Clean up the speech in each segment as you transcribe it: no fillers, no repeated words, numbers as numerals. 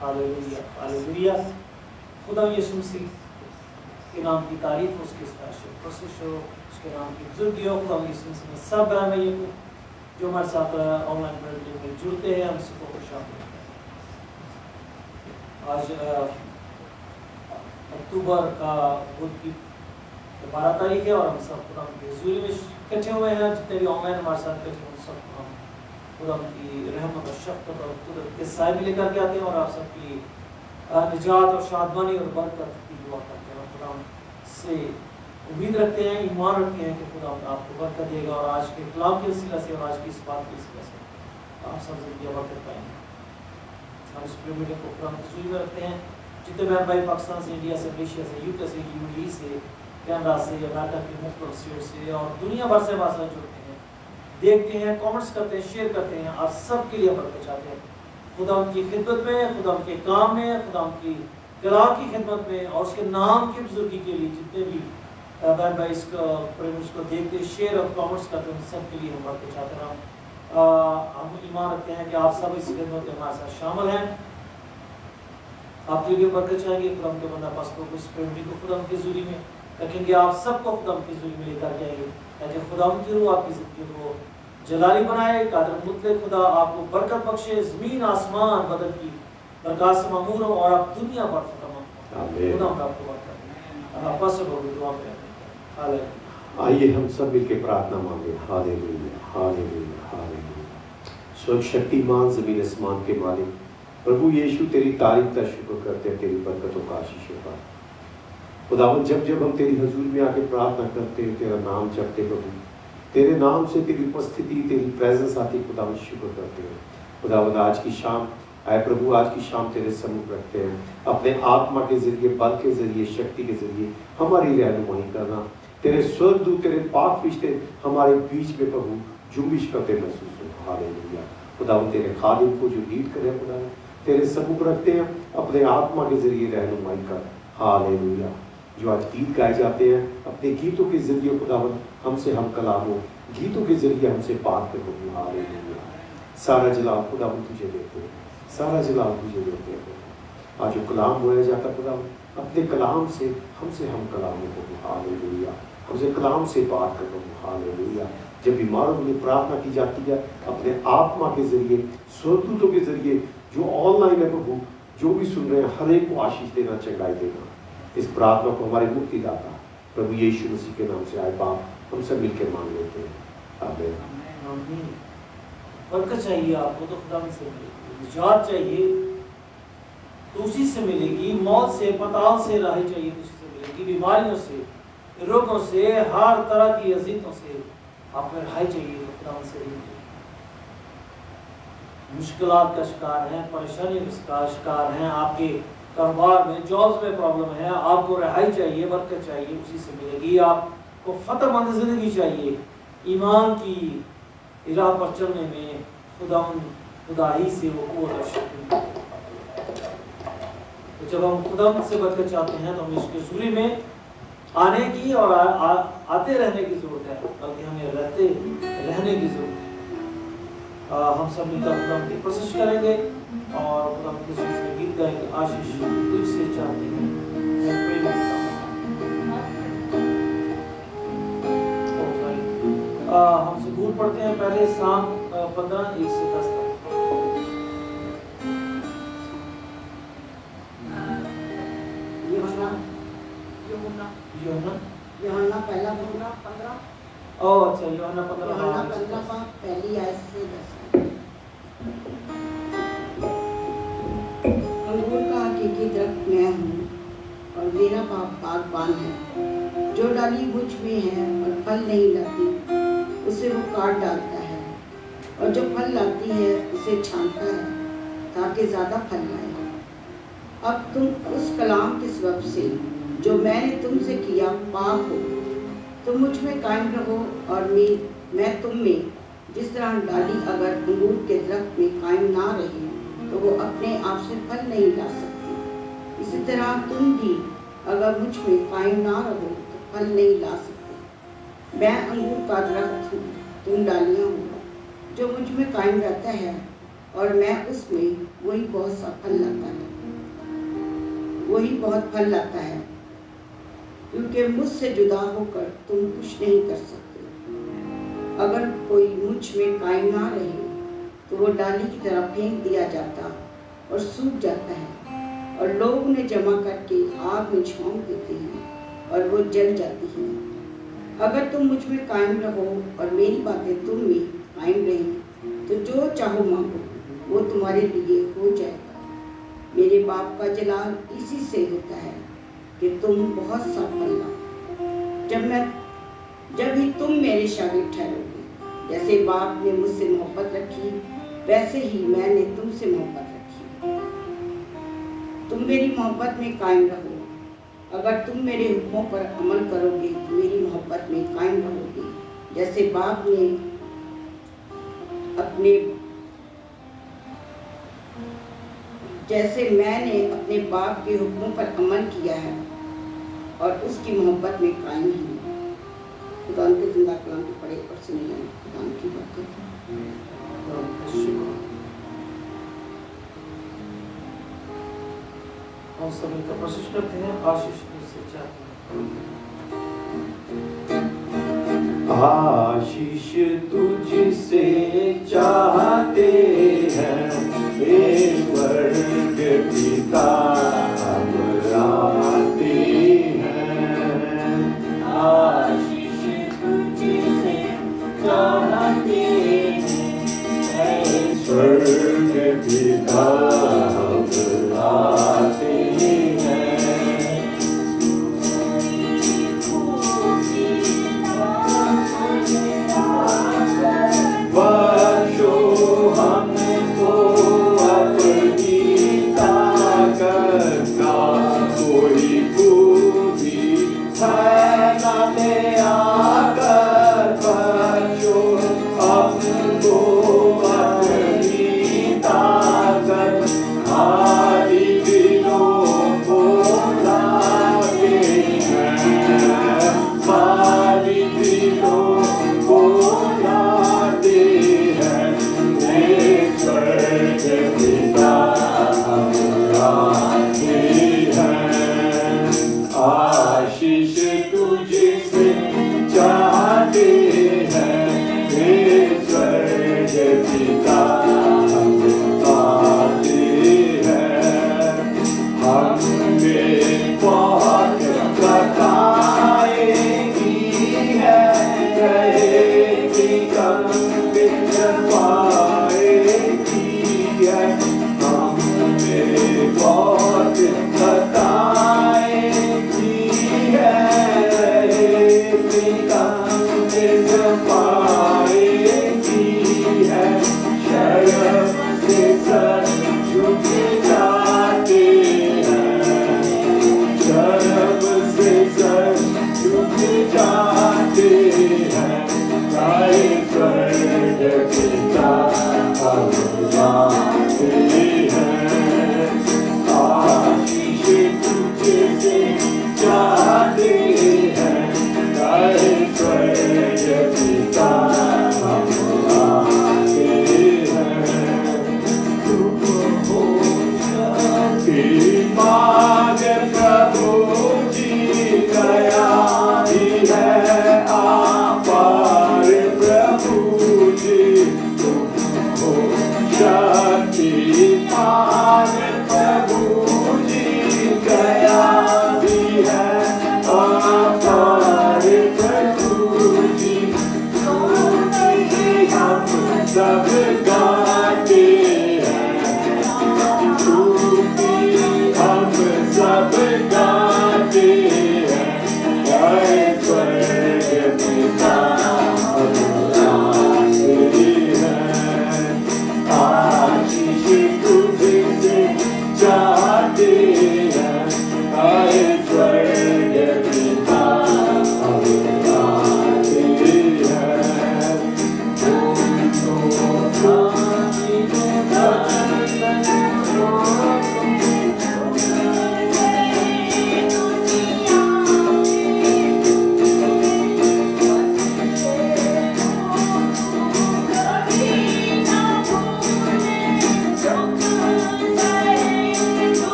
Hallelujah hallelujah. खुदा यीशु मसीह के नाम की तारीफ, उसकी कोशिश हो, उसके नाम की बुजुर्गी हो। खुदा यीशु मसीह में सब भाइयों को जो हमारे साथ ऑनलाइन प्रेडिक्टिव में जुड़ते हैं, हम सबको खुशामदीद हैं। आज अक्टूबर का बुध की 12 तारीख है और हम सब खुदा की हजूरी में इकट्ठे हुए हैं। जितने भी ऑनलाइन हमारे साथ इकट्ठे हुए सबको हम खुदा की रहमत और शफ़क़त और कुदरत के साए में लेकर के आते हैं और आप सबके लिए निजात और शादमानी और बरकत की दुआ करते हैं। और खुदा से उम्मीद रखते हैं, ईमान रखते हैं कि खुदा आपको बरकत देगा और आज के कलाम के वसीला से और आज की इस बात के वसीला से आप सब जिंदगी बरकत पाएंगे। हम इस मीडिया को खुदा की हजूरी में रखते हैं। जितने बहन भाई पाकिस्तान से, इंडिया से, मलेशिया से, यूके से, यूएई से, कनाडा से, अमेरिका के मुख्तलिफ स्टेट से और दुनिया भर से हमारे साथ जुड़ते हैं, देखते हैं, कमेंट्स करते हैं, शेयर करते हैं, आप सब के लिए बरकत चाहते हैं। खुदा की खिदमत में, खुदा के काम में, खुदा की कलाम की खिदमत में और उसके नाम की बुजुर्गी के लिए जितने भी बहन भाई इस प्रेमिस को देखते, शेयर और कमेंट्स करते हैं, सब के लिए हम बरकत चाहते हैं। हम ईमान रखते हैं कि आप सब इस खिदमत में हमारे साथ शामिल हैं। आपके लिए बरकत चाहेंगे। खुदा के बंदा पास को इस प्रेमी को खुदा की हजूरी में रखेंगे, आप सबको खुदा की हजूरी में लेकर जाएंगे ताकि खुदा की रूह आपकी जिंदगी को जलाली बनाए। कादर मुतले खुदा आपको बरकत बख्शे, जमीन आसमान बदल की बरकत से मामूर हो और आप दुनिया भर से तमाम खुदा आपको बरकत आपस से बहुत दुआ करें। हालेलुया। आइए हम सब मिलकर प्रार्थना मांगे। Hallelujah hallelujah hallelujah. सर्वशक्तिमान ज़मीन आसमान के मालिक प्रभु यीशु, तेरी तारीफ का शुक्र करते हैं, तेरी बरकतों का आशीषों का। खुदावंद जब जब हम तेरी हजूर में आके प्रार्थना करते हैं, तेरा नाम जपते प्रभु, तेरे नाम से तेरी उपस्थिति, तेरी प्रेजेंस आती, खुदावंद शुक्र करते हैं। खुदावंद आज की शाम आए प्रभु, आज की शाम तेरे सम्मुख रखते हैं। अपने आत्मा के जरिए, बल के जरिए, शक्ति के जरिए हमारी रहनुमाई करना। तेरे स्वर्गदूत, तेरे पाक फरिश्ते हमारे बीच में प्रभु जुम्बिश करते महसूस हो। हालेलुया। खुदावंद तेरे खादिम को जो लीड करे खुदा तेरे सम्मुख रखते हैं, अपने आत्मा के जरिए रहनुमाई कर। हालेलुया। जो आज गीत गाए जाते हैं, अपने गीतों के जरिए खुदावंद हमसे हम कलाम हो, गीतों के जरिए हमसे बात कर प्रभु। हालेलुया। सारा जलाल खुदावंद तुझे देते हैं, सारा जलाल तुझे देते हैं। आज जो कलाम बोया जाता खुदावंद, अपने कलाम से हमसे हम कलाम हो प्रभु। हालेलुया। हमसे कलाम से बात कर प्रभु। हालेलुया। जब बीमारों के लिए प्रार्थना की जाती है, अपने आत्मा के जरिए, स्वर्गदूतों के जरिए, जो ऑनलाइन है प्रभु, जो भी सुन रहे हैं, हर एक को आशीष देना, चंगाई देना। इस प्रार्थना को हमारे मुक्तिदाता प्रभु यीशु मसीह के नाम से आए बाप हम सब मिलकर मांग लेते हैं। आमीन। बरकत चाहिए आपको तो खुदा से मिलेगी, निजात चाहिए तो उसी से मिलेगी, मौत से, पताल से राही चाहिए तो उसी से मिलेगी, बीमारियों से, रोगों से, हर तरह की अजीतों से आपको रिहाई चाहिए तो खुदा से मिलेगी। मुश्किलात का शिकार हैं, परेशानी का शिकार हैं, आपके कारोबार में, जॉब्स में प्रॉब्लम है, आपको रिहाई चाहिए, बरकत चाहिए, उसी से मिलेगी। आपको फतहमंद जिंदगी चाहिए, ईमान की राह पर चलने में खुदा ही से वो कुव्वत और शक्ति। तो जब हम खुदा से बरकत चाहते हैं तो हमें इसके हजूरी में आने की और आते रहने की जरूरत है, बल्कि हमें रहते रहने की जरूरत है। हम सब मिलकर खुदा की कोशिश करेंगे और खुदा की गीत गाएंगे। आशीष तुझसे चाहते हैं, हम ज़बूर पढ़ते हैं पहले शाम 15:1 से 10 तक। यूहन्ना पहला 15। ओह अच्छा, यूहन्ना 15 पहली आयत से 10। अंगूर का हकीकी दरख्त मैं हूँ और मेरा बाप बागबान है। जो डाली मुझ में है और फल नहीं लाती, उसे वो काट डालता है, और जो फल लाती है उसे छांटता है ताकि ज़्यादा फल लाए। अब तुम उस कलाम के सबब से जो मैंने तुमसे किया पाक हो। तुम मुझ में कायम रहो और मैं तुम में। जिस तरह डाली अगर अंगूर के दरख्त में कायम ना रहे तो वो अपने आप से फल नहीं ला सकती, इसी तरह तुम भी अगर मुझ में कायम ना रहो तो फल नहीं ला सकते। मैं अंगूर का दरख्त हूँ, तुम डालियाँ हो। जो मुझ में कायम रहता है और मैं उसमें वही बहुत सा फल लाता है, वही बहुत फल लाता है, क्योंकि मुझसे जुदा होकर तुम कुछ नहीं कर सकते। अगर कोई मुझ में कायम ना रहे तो वो डाली की तरह फेंक दिया जाता और सूख जाता है, और लोग उन्हें जमा करके आग में झोंक देते हैं और वो जल जाती हैं। अगर तुम मुझ में कायम रहो और मेरी बातें तुम में कायम रहें तो जो चाहो मांगो वो तुम्हारे लिए हो जाएगा। मेरे बाप का जलाल इसी से होता है कि तुम बहुत सा फल लाओ। जब ही तुम मेरे शागिर्द ठहरोगे, जैसे बाप ने मुझसे मोहब्बत रखी वैसे ही मैंने तुमसे मोहब्बत रखी। तुम मेरी मोहब्बत में कायम रहो। अगर तुम मेरे हुक्मों पर अमल करोगे तो मेरी मोहब्बत में कायम रहोगे, जैसे मैंने अपने बाप के हुक्मों पर अमल किया है और उसकी मोहब्बत में कायम है। खुदा के जिंदा कलाम को पढ़े और सुने जाए। खुदा की बरकत। हम सभी का कोशिश करते हैं आशीष से चाहते आशीष तुझसे चाहते हैं, हे स्वर्ग पिता हम आते हैं। आशीष तुझसे चाहते हैं, स्वर्ग पिता हम आते हैं। वर्षों हम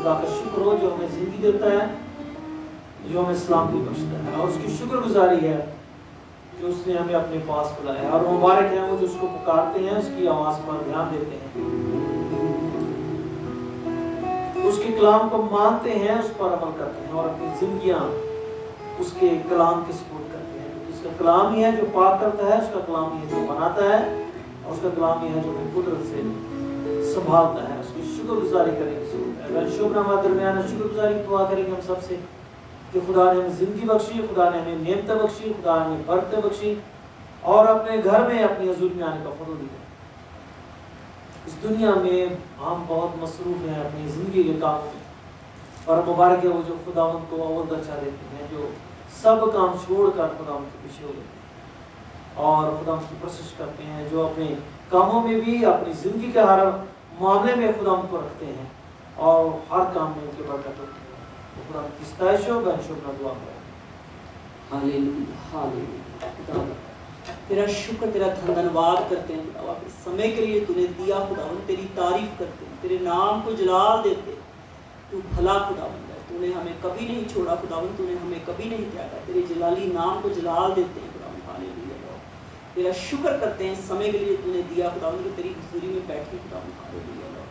खुदा का शुक्र हो जो हमें जिंदगी देता है, जो हमें सलामती बख्शता है, और उसकी शुक्रगुजारी है कि उसने हमें अपने पास बुलाया है। और मुबारक है वो जो उसको पुकारते हैं, उसकी आवाज़ पर ध्यान देते हैं, उसके कलाम को मानते हैं, उस पर अमल करते हैं और अपनी जिंदगियां उसके कलाम के सपोर्ट करते हैं। क्योंकि उसका कलाम ही है जो पाक करता है, उसका कलाम ही है जो बनाता है, और उसका कलाम ही है जो हमें कुदरत से संभालता है। उसकी शुक्रगुजारी करने की जरूरत है। अगर शुक्रनामा दरमियान शुक्रगुजारी की दुआ करेंगे हम सबसे कि खुदा ने हमें जिंदगी बख्शी, खुदा ने हमें नेमतें बख्शी, खुदा ने हमें बरकतें बख्शी और अपने घर में अपनी हजूर में आने का फजल दिया। इस दुनिया में हम बहुत मसरूफ हैं अपनी ज़िंदगी के कामों में, और मुबारक है वो जो खुदावंद को और दर्जा देते हैं, जो सब काम छोड़कर खुदावंद के पीछे हो जाते हैं और खुदावंद की कोशिश करते हैं, जो अपने कामों में भी अपनी ज़िंदगी के हर मामले में खुदावंद को रखते हैं और हर काम में उनके बरकत होती है। तो खुदावंद की सताइश हो, मैं शुक्र दुआ करें। Hallelujah, hallelujah. खुदावंद तेरा शुक्र, तेरा धन्यवाद करते हैं खुदावंद, इस समय के लिए तूने दिया खुदावंद, तेरी तारीफ करते हैं, तेरे नाम को जलाल देते हैं। तू भला खुदावंद है, तूने हमें कभी नहीं छोड़ा खुदावंद, तूने हमें कभी नहीं त्यागा। तेरे जलाली नाम को जलाल देते हैं खुदावंद, हालेलुया लॉर्ड। तेरा शुक्र करते हैं इस समय के लिए तूने दिया खुदावंद कि तेरी हुजूरी में बैठे खुदावंद, हालेलुया लॉर्ड।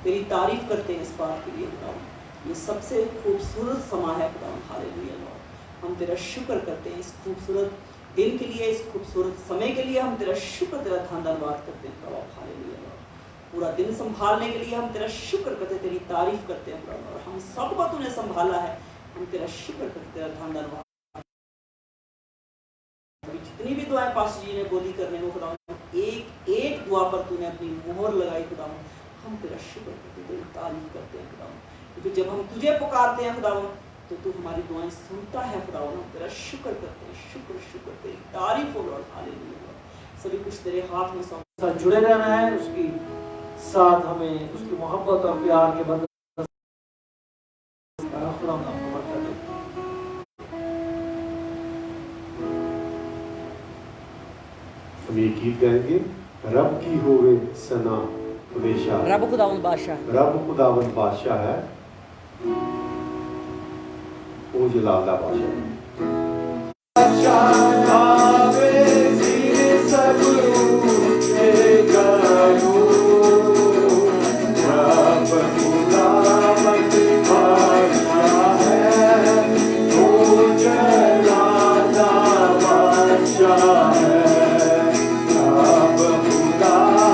तेरी तारीफ करते हैं इस बात के लिए खुदावंद, ये सबसे खूबसूरत समा है खुदावंद, हालेलुया लॉर्ड। हम तेरा शुक्र करते हैं इस खूबसूरत दिन के लिए, इस खूबसूरत समय के लिए हम तेरा शुक्र, तेरा धन्यवाद करते हैं खुदावंद, हालेलुया लॉर्ड। पूरा दिन संभालने के लिए हम तेरा शुक्र करते हैं, तेरी तारीफ करते हैं खुदावंद, और हम सबको तूने संभाला है, हम तेरा शुक्र करते, तेरा धन्यवाद। जितनी भी दुआएं पास जी ने बोली करने को खुदावंद, एक एक दुआ पर तूने अपनी मोहर लगाई खुदावंद, हम तेरा शुक्र करते, तेरी तारीफ करते हैं खुदावंद, क्योंकि जब हम तुझे पुकारते हैं खुदावंद तो तू हमारी दुआएं सुनता है खुदावंद। हम तेरा शुक्र करते हैं, शुक्र शुक्र, तेरी तारीफ हो लॉर्ड, हालेलुया। सभी कुछ तेरे हाथ में साथ जुड़े रहना है, उसकी साथ हमें उसकी मोहब्बत और प्यार के बदले हम ये गीत गाएंगे, रब की होवे सना हमेशा। रब खुदावंद बादशाह है, रब खुदावंद बादशाह है, ओ जलाला बादशाह है।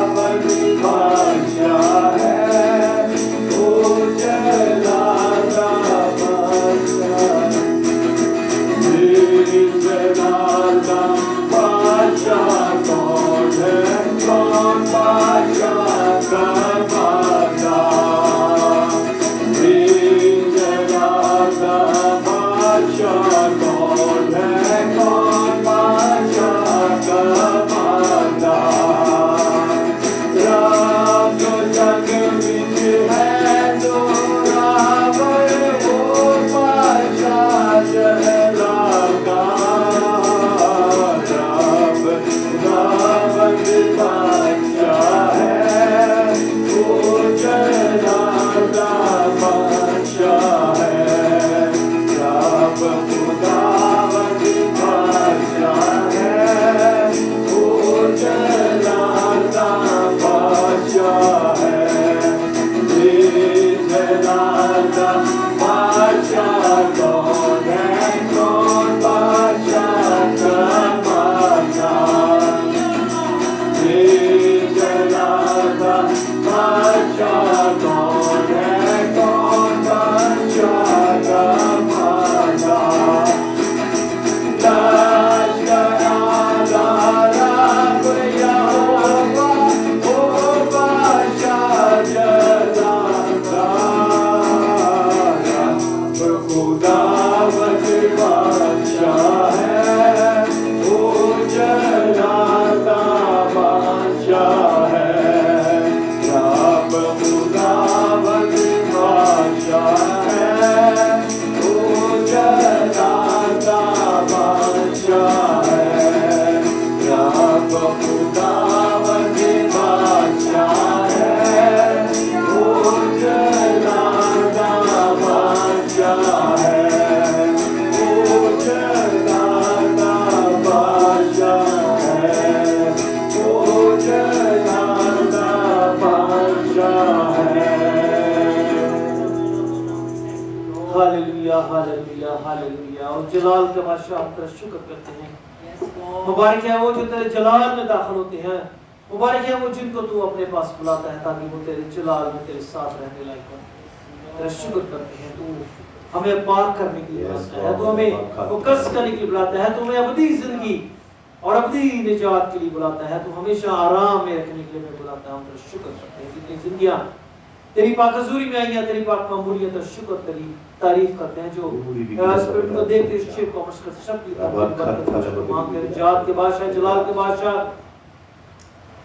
खुदावंद बादशाह है, ओ जलाला जलाल के बादशाह हम तेरा शुक्र करते हैं। मुबारक है वो जो तेरे जलाल में दाखिल होते हैं, मुबारक है वो जिनको तू अपने पास बुलाता है ताकि वो तेरे जलाल में तेरे साथ रहने लायक हो। तेरा शुक्र करते हैं, तू हमें पाक करने के लिए बुलाता है, तू हमें मुकस करने के लिए बुलाता है, तू हमें अबदी जिंदगी और अबदी निजात के लिए बुलाता है, तू हमेशा आराम में रखने के लिए हमें बुलाता है। हम तेरा शुक्र करते हैं जितनी जिंदगियां तेरी पाक हजूरी में आई हैं, तेरी पाक मामूलियत और शुक्र तेरी तारीफ करते हैं, जो स्पिरिट को देखते इस शेख को मशक़त शक्ति मांगते हैं। जात के बादशाह, जलाल के बादशाह,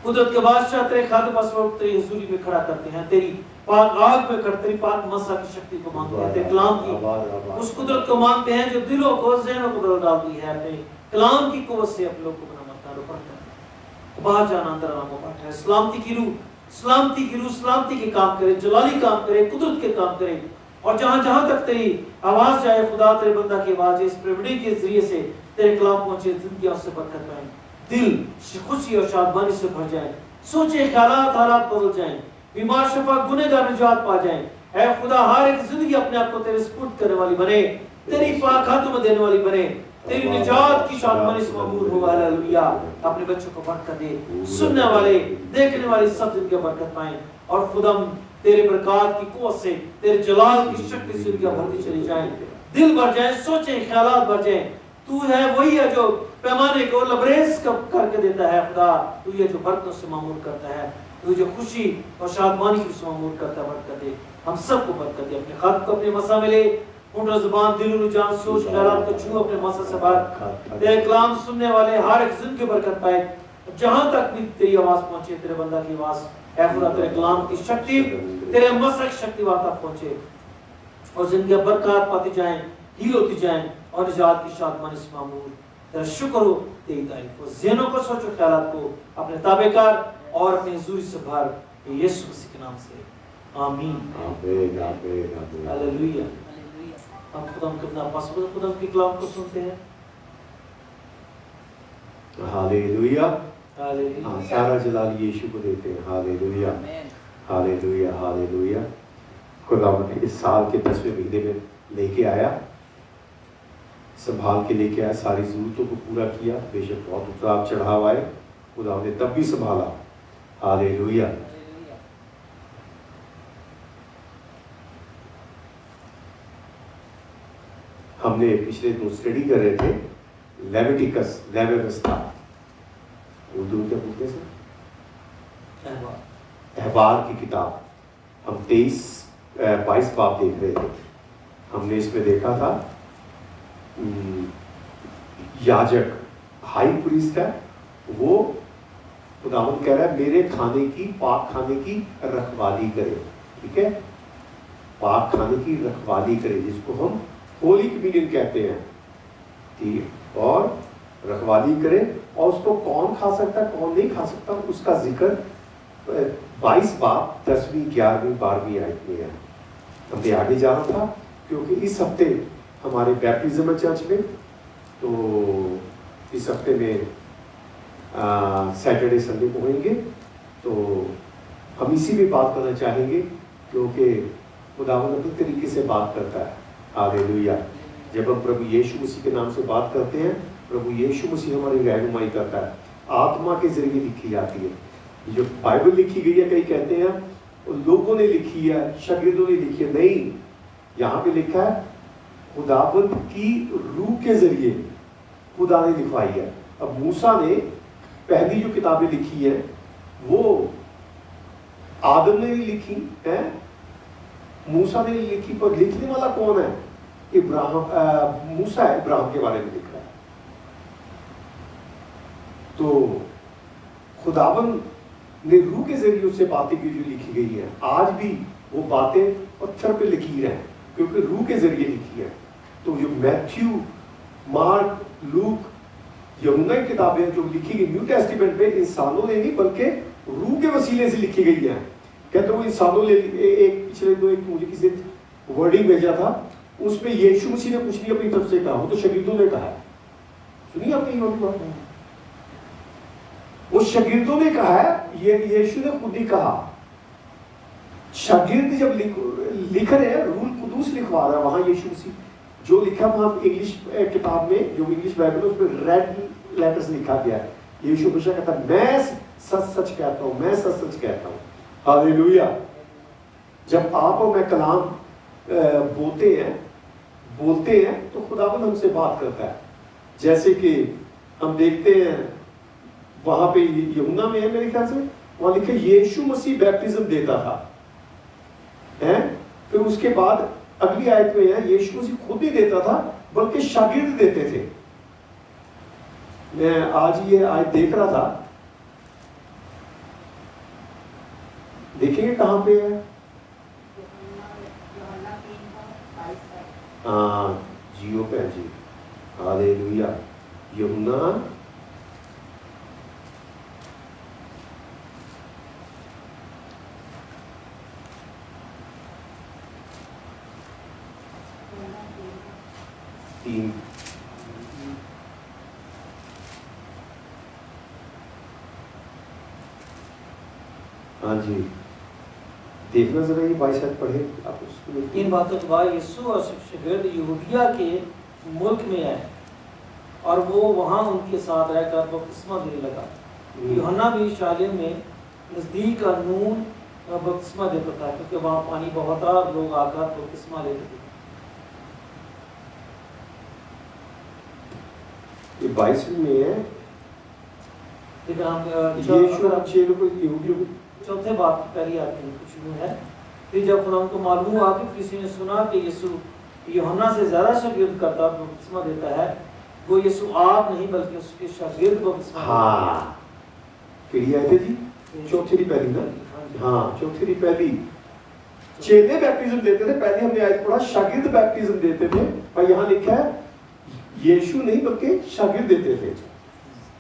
कुदरत के बादशाह तेरे खाते पास वक्त तेरी हजूरी में खड़ा करते हैं, तेरी पाक आग में खड़ा, तेरी पाक मसा की शक्ति को मांगते हैं, तेरे कलाम की उस कुदरत को मांगते हैं जो दिलों को ज़हनों को बदल डालती है। अपने कलाम की कुव्वत से अपने लोग को बनाता है, बाहर जाना अंदर आना मुबारक है। सलामती की रूह सलामती के काम करे, जलाली काम करे, कुदरत के काम करे, और जहां जहां तक तेरी आवाज जाए खुदा, तेरे बंदा की आवाज इस प्रेमणी के जरिए से तेरे कलाम पहुंचे, जिंदगी उससे बरकत पाए, दिल खुशी और शादमानी से भर जाए, सोचे ख्यालात हालात बदल जाएं, बीमार शफा गुनहगार निजात पा जाएं। ऐ खुदा हर एक जिंदगी अपने आप को तेरे सुपुर्द करने वाली बने, तेरी पाक हाथों में देने वाली बने, तेरी निजात की शादमानी से मबूर हो। हालेलुया। अपने बच्चों को बरकत दे, सुनने वाले देखने वाले सब जिंदगी बरकत पाएं, और खुदाम तेरे बरकत की कुव्वत से, तेरे जलाल की शक्ति से उनकी भरती चली जाए, दिल भर जाए, सोचे ख्यालात भर जाए। तू है वही है जो पैमाने को लबरेज करके देता है खुदा, तू ये जो बरकतों से मामूर करता है, तू जो खुशी और शादमानी की मामूर करता है। बरकत दे, हम सबको बरकत दे। अपने खत को अपने मसा में ले, उन ज़ुबान दिल जान सोच ख्यालात को छू अपने मसा से बाहर, तेरे कलाम सुनने वाले हर एक जिंदगी बरकत पाए, जहां तक भी तेरी आवाज पहुंचे, तेरे बंदा की आवाज ऐ खुदा तेरे कलाम की शक्ति, तेरे मसा की शक्ति वहां तक पहुंचे, और जिंदगी बरकत पाती जाएं, हील होती जाएं, और निजात की शादमानी से मामूर। तेरा शुक्र हो, तेरी तारीफ हो। ज़हनों को सोचो ख्यालात को अपने ताबेकार और अपनी हुजूरी से भर, यीशु मसीह के नाम से आमीन। आमीन आमीन आमीन। हालेलुया। हम खुदा कितना पसंद खुदा के कलाम को सुनते हैं। हालेलुया। हालेलुया। हाँ, सारा जलाल यीशु को देते हैं। Hallelujah hallelujah hallelujah. खुदा इस साल के 10वें महीने में लेके आया, संभाल के लेके आया, सारी जरूरतों को पूरा किया। बेशक बहुत उतार चढ़ाव आए, खुदा ने तब भी संभाला। हालेलुया। हमने पिछले दिन स्टडी कर रहे थे लेविटिकस, लेवी व्यवस्था, उर्दू में क्या बोलते हैं, अहबार की किताब। हम 22 बाब देख रहे थे। हमने इसमें देखा था याजक, हाई प्रीस्ट है, वो खुदावंद कह रहा है मेरे खाने की, पाक खाने की रखवाली करे। ठीक है, पाक खाने की रखवाली करे, जिसको हम होली कम्युनियन कहते हैं। ठीक है, और रखवाली करे, और उसको कौन खा सकता है कौन नहीं खा सकता, उसका जिक्र 22 बाब 10वीं 11वीं 12वीं आयत में है। हमने आगे जाना था क्योंकि इस हफ्ते हमारे बैप्टिज्म है चर्च में, तो इस हफ्ते में सैटरडे संडे को होंगे, तो हम इसी में बात करना चाहेंगे क्योंकि खुदावंद अपने तरीके से बात करता है। हालेलुया। जब हम प्रभु यीशु मसीह के नाम से बात करते हैं, प्रभु यीशु मसीह हमारी रहनुमाई करता है, आत्मा के जरिए लिखी जाती है। जो बाइबल लिखी गई है, कई कहते हैं लोगों ने लिखी है, शागिर्दों ने लिखी है, नहीं, यहाँ पे लिखा है खुदावंद की रूह के जरिए खुदा ने लिखवाई है। अब मूसा ने पहली जो किताबें लिखी है वो आदम ने भी लिखी है, मूसा ने लिखी, पर लिखने वाला कौन है? इब्राहिम, मूसा है, इब्राहिम के बारे में लिख रहा है। तो खुदावंद ने रूह के जरिए उससे बातें की जो लिखी गई है। आज भी वो बातें पत्थर पे लिखी है क्योंकि रूह के जरिए लिखी है। तो जो मैथ्यू, मार्क, लूक, यूहन्ना की किताबें जो लिखी गई न्यू टेस्टामेंट में, इंसानों ने नहीं बल्कि रूह के वसीले से लिखी गई है। कहते वो इंसानों ने एक पिछले दो एक मुझे किसी वर्डिंग भेजा था, उसमें यीशु मसीह ने कुछ नहीं अपनी तरफ से कहा, वो तो शागिर्दों ने कहा। सुनिए आपने ये बात, वो शागिर्दों ने कहा है, ये यीशु ने खुद ही कहा। शागिर्द जब लिख रहे हैं, रूह कुदूस लिखवा रहा है वहां यीशु मसीह, जो लिखा वहाँ इंग्लिश किताब में, जो इंग्लिश बाइबल है उसमें रेड लेटर्स लिखा गया है। यीशु मसीह कहता है मैं सच सच कहता हूँ, मैं सच सच कहता हूँ। हालेलुया। जब आप और मैं कलाम बोलते हैं तो खुदावंद हमसे बात करता है। जैसे कि हम देखते हैं वहां पे यूहन्ना में है मेरे ख्याल से, वहां लिखा यीशु मसीह बैप्टिज्म देता था, है। फिर उसके बाद अगली आयत में है यीशु मसीह खुद ही देता था बल्कि शागिर्द देते थे। मैं आज ये आयत देख रहा था, देखेंगे कहां पे है। हाँ जियो पे जी, हालेलुया। यूहन्ना 3। हाँ जी, देखना जरा ये 22 पढ़े आप उसको। इन बातों के बाद यीशु और शागिर्द यहूदिया के मुल्क में आए और वो वहाँ उनके साथ रहकर बपतिस्मा देने लगा। यूहन्ना भी शालेम में नज़दीक नून बपतिस्मा देता था, क्योंकि वहाँ पानी बहुत था और लोग आकर बपतिस्मा लेते थे। ये 22 में है। लेकिन हम यहूदियों चौथे बात की पहली आयत में शुरू है। फिर जब खुदा को मालूम हुआ कि किसी ने सुना कि यीशु यूहन्ना से ज्यादा शागिर्द करता बपतिस्मा देता है, वो यीशु आप नहीं बल्कि उसके शागिर्द बपतिस्मा। हाँ फिर आए थे जी, चौथी पहली ना। हाँ चौथी पहली चेले बैप्टिज्म देते थे। पहले हमने आयत पढ़ा शागिर्द बैप्टिज्म देते थे, और यहाँ लिखा है यीशु नहीं बल्कि शागिर्द देते थे।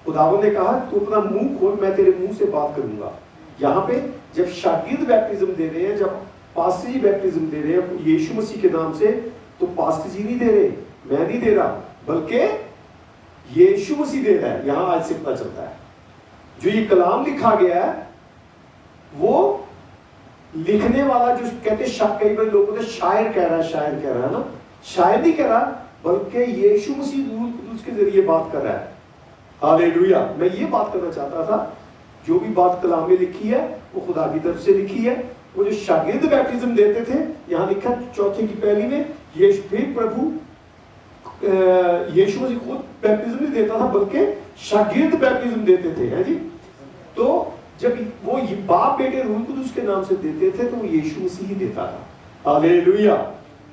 खुदावंद ने कहा तू अपना मुंह खोल, मैं तेरे मुंह से बात करूंगा। यहाँ पे जब शागिर्द बैप्टिज्म दे रहे हैं, जब पास्टर जी बैप्टिज्म दे रहे हैं यीशु मसीह के नाम से, तो पास्टर जी नहीं दे रहे, मैं नहीं दे रहा, बल्कि यीशु मसीह दे रहा है। यहाँ आज से पता चलता है जो ये कलाम लिखा गया है वो लिखने वाला जो कहते कई बार लोग कहते शायर कह रहा है, शायर कह रहा है ना, शायर नहीं कह रहा बल्कि यीशु मसीह रूह कुदूस के जरिए बात कर रहा है। हालेलुया। मैं ये बात करना चाहता था, जो भी बात कलाम में लिखी है वो खुदा की तरफ से लिखी है। वो जो शागिर्द बैप्टिज्म देते थे, यहाँ लिखा चौथे की पहली में यीशु फिर प्रभु यीशु मसीह खुद बैप्टिज्म नहीं देता था बल्कि शागिर्द बैप्टिज्म देते थे, है जी। तो जब वो बाप बेटे रूह कुदूस के नाम से देते थे तो वो यीशु मसीह ही देता था। हालेलुया।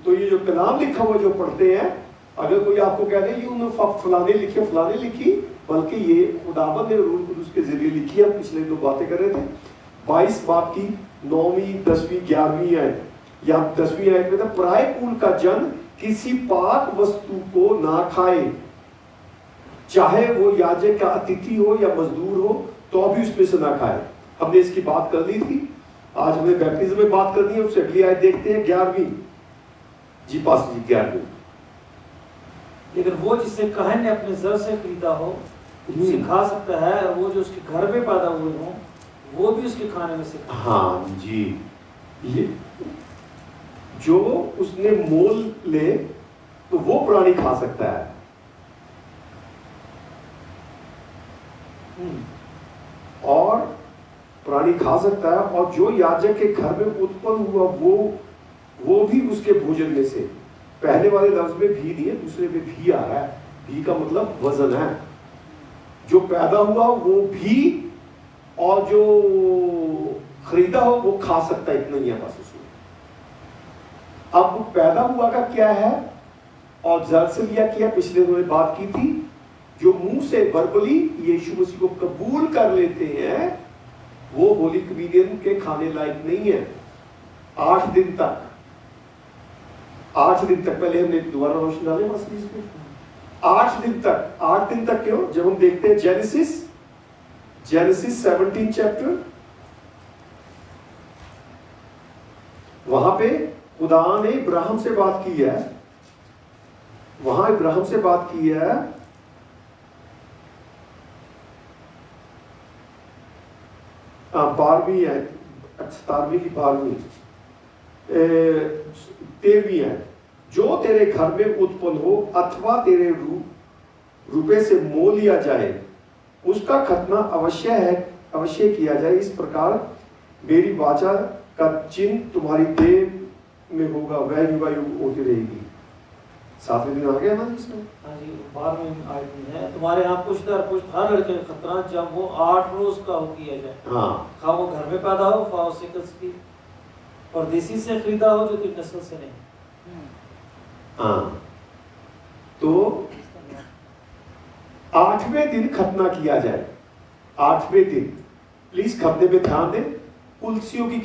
तो ये जो कलाम लिखा हुआ जो पढ़ते हैं, अगर कोई आपको कह दे ये उन्होंने फलाने लिखे फलाने लिखी, बल्कि ये खुदावंद ने रूह कुदूस के जरिए लिखी। हम पिछले 2 बातें कर रहे थे। 22 बाप की 9वीं 10वीं 11वीं आयत, या 10वीं आयत में था पराए कुल का जन किसी पाक वस्तु को ना खाए, चाहे वो याजक का अतिथि हो या मजदूर हो, तो भी उसमें से ना खाए। हमने इसकी बात कर ली थी। आज हमें बैप्टिज्म में बात करनी है, उससे अगली आयत देखते हैं 11वीं जी, पास जी 11वीं। लेकिन वो जिसे कहन ने अपने जर से खरीदा हो उसे खा सकता है, और वो जो उसके घर में पैदा हुए हों वो भी उसके खाने में से खा। हाँ जी, ये जो उसने मोल ले तो वो प्राणी खा सकता है। और प्राणी खा सकता है, और जो याजक के घर में उत्पन्न हुआ वो भी उसके भोजन में से। पहले वाले लफ्ज में भी नहीं है, दूसरे में भी आ रहा है। भी का मतलब वजन है। जो पैदा हुआ वो भी, और जो खरीदा हो वो खा सकता है, इतना ही है बस उसमें। अब पैदा हुआ का क्या है और जड़ से लिया किया, पिछले उन्होंने बात की थी। जो मुंह से वर्बली यीशु मसीह को कबूल कर लेते हैं वो होली कम्युनियन के खाने लायक नहीं है। 8 दिन तक, 8 दिन तक, पहले हमने दोबारा रोशनी डाले मसीह में 8 दिन तक। 8 दिन तक क्यों? जब हम देखते हैं जेनेसिस 17 चैप्टर, वहां पे खुदा ने इब्राहिम से बात की है। वहां इब्राहिम से बात की है, हाँ 12वीं है, 17वीं की 12वीं 13वीं है। जो तेरे घर में उत्पन्न हो अथवा तेरे रुपए से मोल लिया जाए उसका खतना अवश्य किया जाए। इस प्रकार मेरी वाचा का चिन्ह तुम्हारी देह में होगा, वह युगायुग होती रहेगी। 7वें दिन आ गया ना इसमें। हाँ जी, 12वें आयत में है, तुम्हारे यहाँ पुष्ट दर पुष्ट हर लड़के का खतना जब वो 8 रोज का हो किया जाए। हाँ, खा वो घर में पैदा हो, खा उसे की परदेसी से खरीदा हो जो तेरी नस्ल से नहीं। हाँ, तो 8वें दिन खतना किया जाए। 8वें दिन, प्लीज खतने पे ध्यान दें। पुलसियों की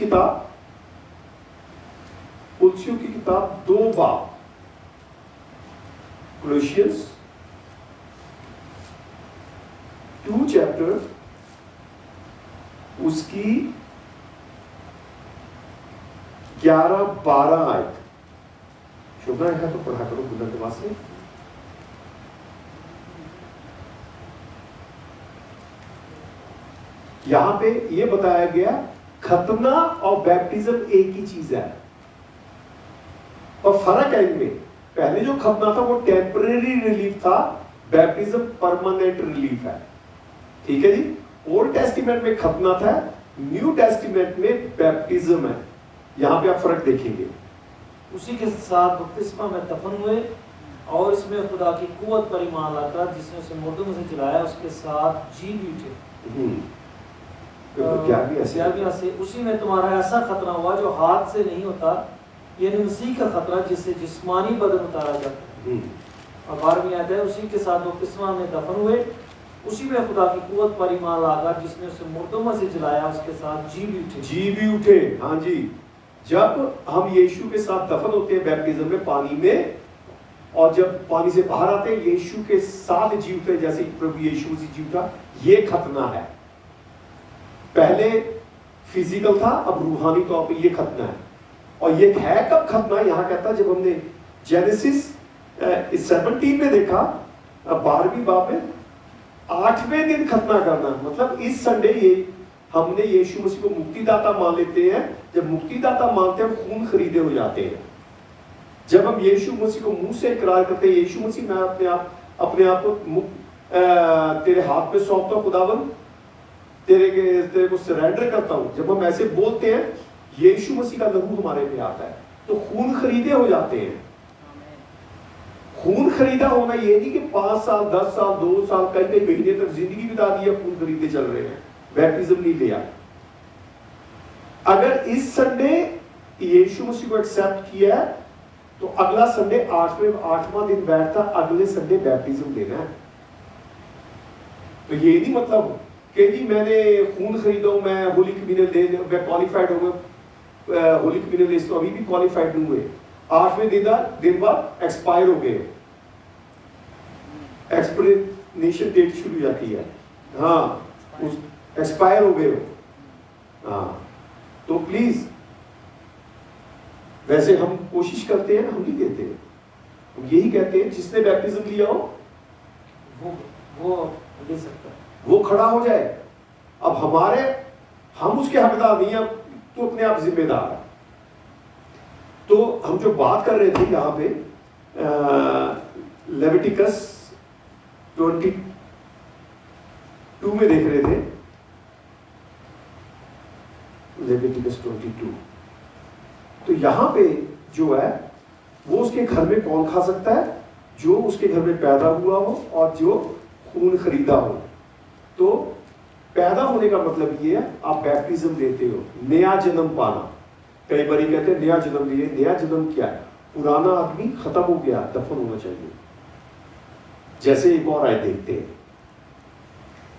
किताब 2 बाब, Colossians 2 चैप्टर, उसकी 11-12 आयत। शोभना है तो पढ़ा करो बुलंदवाज से। यहां पे ये बताया गया खतना और बैप्टिज्म एक ही चीज है, और फर्क है इनमें। पहले जो खतना था वो टेम्परेरी रिलीफ था, बैप्टिज्म परमानेंट रिलीफ है। ठीक है जी। ओल्ड टेस्टिमेंट में खतना था, न्यू टेस्टिमेंट में बैप्टिज्म है। यहां पे आप फर्क देखेंगे। उसी के साथ बपतिस्मा में दफन हुए और इसमें खुदा की कुव्वत पर ईमान लाकर जिसने उसे मुर्दों में से जिलाया उसके साथ जी भी उठे। 11 से उसी में तुम्हारा ऐसा खतना हुआ जो हाथ से नहीं होता, यानी मसीह का खतरा जिससे जिस्मानी बदन उतारा जाता है। और 12वीं आयत है, उसी के साथ बपतिस्मा में दफन हुए, उसी में खुदा की कुव्वत पर ईमान लाकर जिसने उसे मुर्दों में से जिलाया उसके साथ जी भी उठे। हाँ जी। जब हम यीशु के साथ दफन होते हैं बैप्टिज्म में पानी में, और जब पानी से बाहर आते हैं यीशु के साथ जी उठे, जैसे प्रभु यीशु जी जी उठा, ये खतना है। पहले फिजिकल था, अब रूहानी तौर पे ये खतना है। और ये है कब खतना? यहाँ कहता है जब हमने जेनेसिस 17 में देखा, 12वीं बाब में 8वें दिन खतना करना, मतलब इस संडे ये हमने यीशु मसीह को मुक्तिदाता मान लेते हैं। जब मुक्तिदाता मानते हैं खून खरीदे हो जाते हैं। जब हम यीशु मसीह को मुंह से इकरार करते हैं, यीशु मसीह मैं अपने आप को तेरे हाथ में सौंपता हूं खुदावन, तेरे को सरेंडर करता हूं, जब हम ऐसे बोलते हैं यीशु मसीह का लहू हमारे पे आता है तो खून खरीदे हो जाते हैं। खून खरीदा होना ये नहीं कि 5 साल 10 साल 2 साल कई महीने तक जिंदगी बिता दी है खून खरीदे चल रहे हैं, बैप्टिज्म नहीं लिया। अगर इस संडे यीशु मसीह को एक्सेप्ट किया है तो अगला संडे 8वां दिन बैठता, अगले संडे बैप्टिज्म लेना है। तो ये नहीं मतलब कि जी मैंने खून खरीदा, मैं होली कम्युनियन मैं क्वालिफाइड हो गया, होली कम्युनियन तो अभी भी क्वालिफाइड नहीं हुए। 8वें दिन बाद एक्सपायर हो गए, एक्सपायरेशन डेट शुरू हो जाती है। हाँ, एक्सपायर हो गए हो। हाँ, तो प्लीज, वैसे हम कोशिश करते हैं, हम नहीं देते, हम यही कहते हैं जिसने बैप्टिज्म लिया हो वो ले सकता है, वो खड़ा हो जाए। अब हम उसके हकदार नहीं है, तो अपने आप जिम्मेदार है। तो हम जो बात कर रहे थे यहाँ पे लेविटिकस 22 में देख रहे थे, लेविटिकस 22। तो यहाँ पे जो है वो उसके घर में कौन खा सकता है? जो उसके घर में पैदा हुआ हो और जो खून खरीदा हो। तो पैदा होने का मतलब ये है आप बैप्टिज्म लेते हो, नया जन्म पाना। कई बार कहते हैं नया जन्म लिए, नया जन्म क्या है? पुराना आदमी खत्म हो गया, दफन होना चाहिए। जैसे एक और आयत देखते हैं,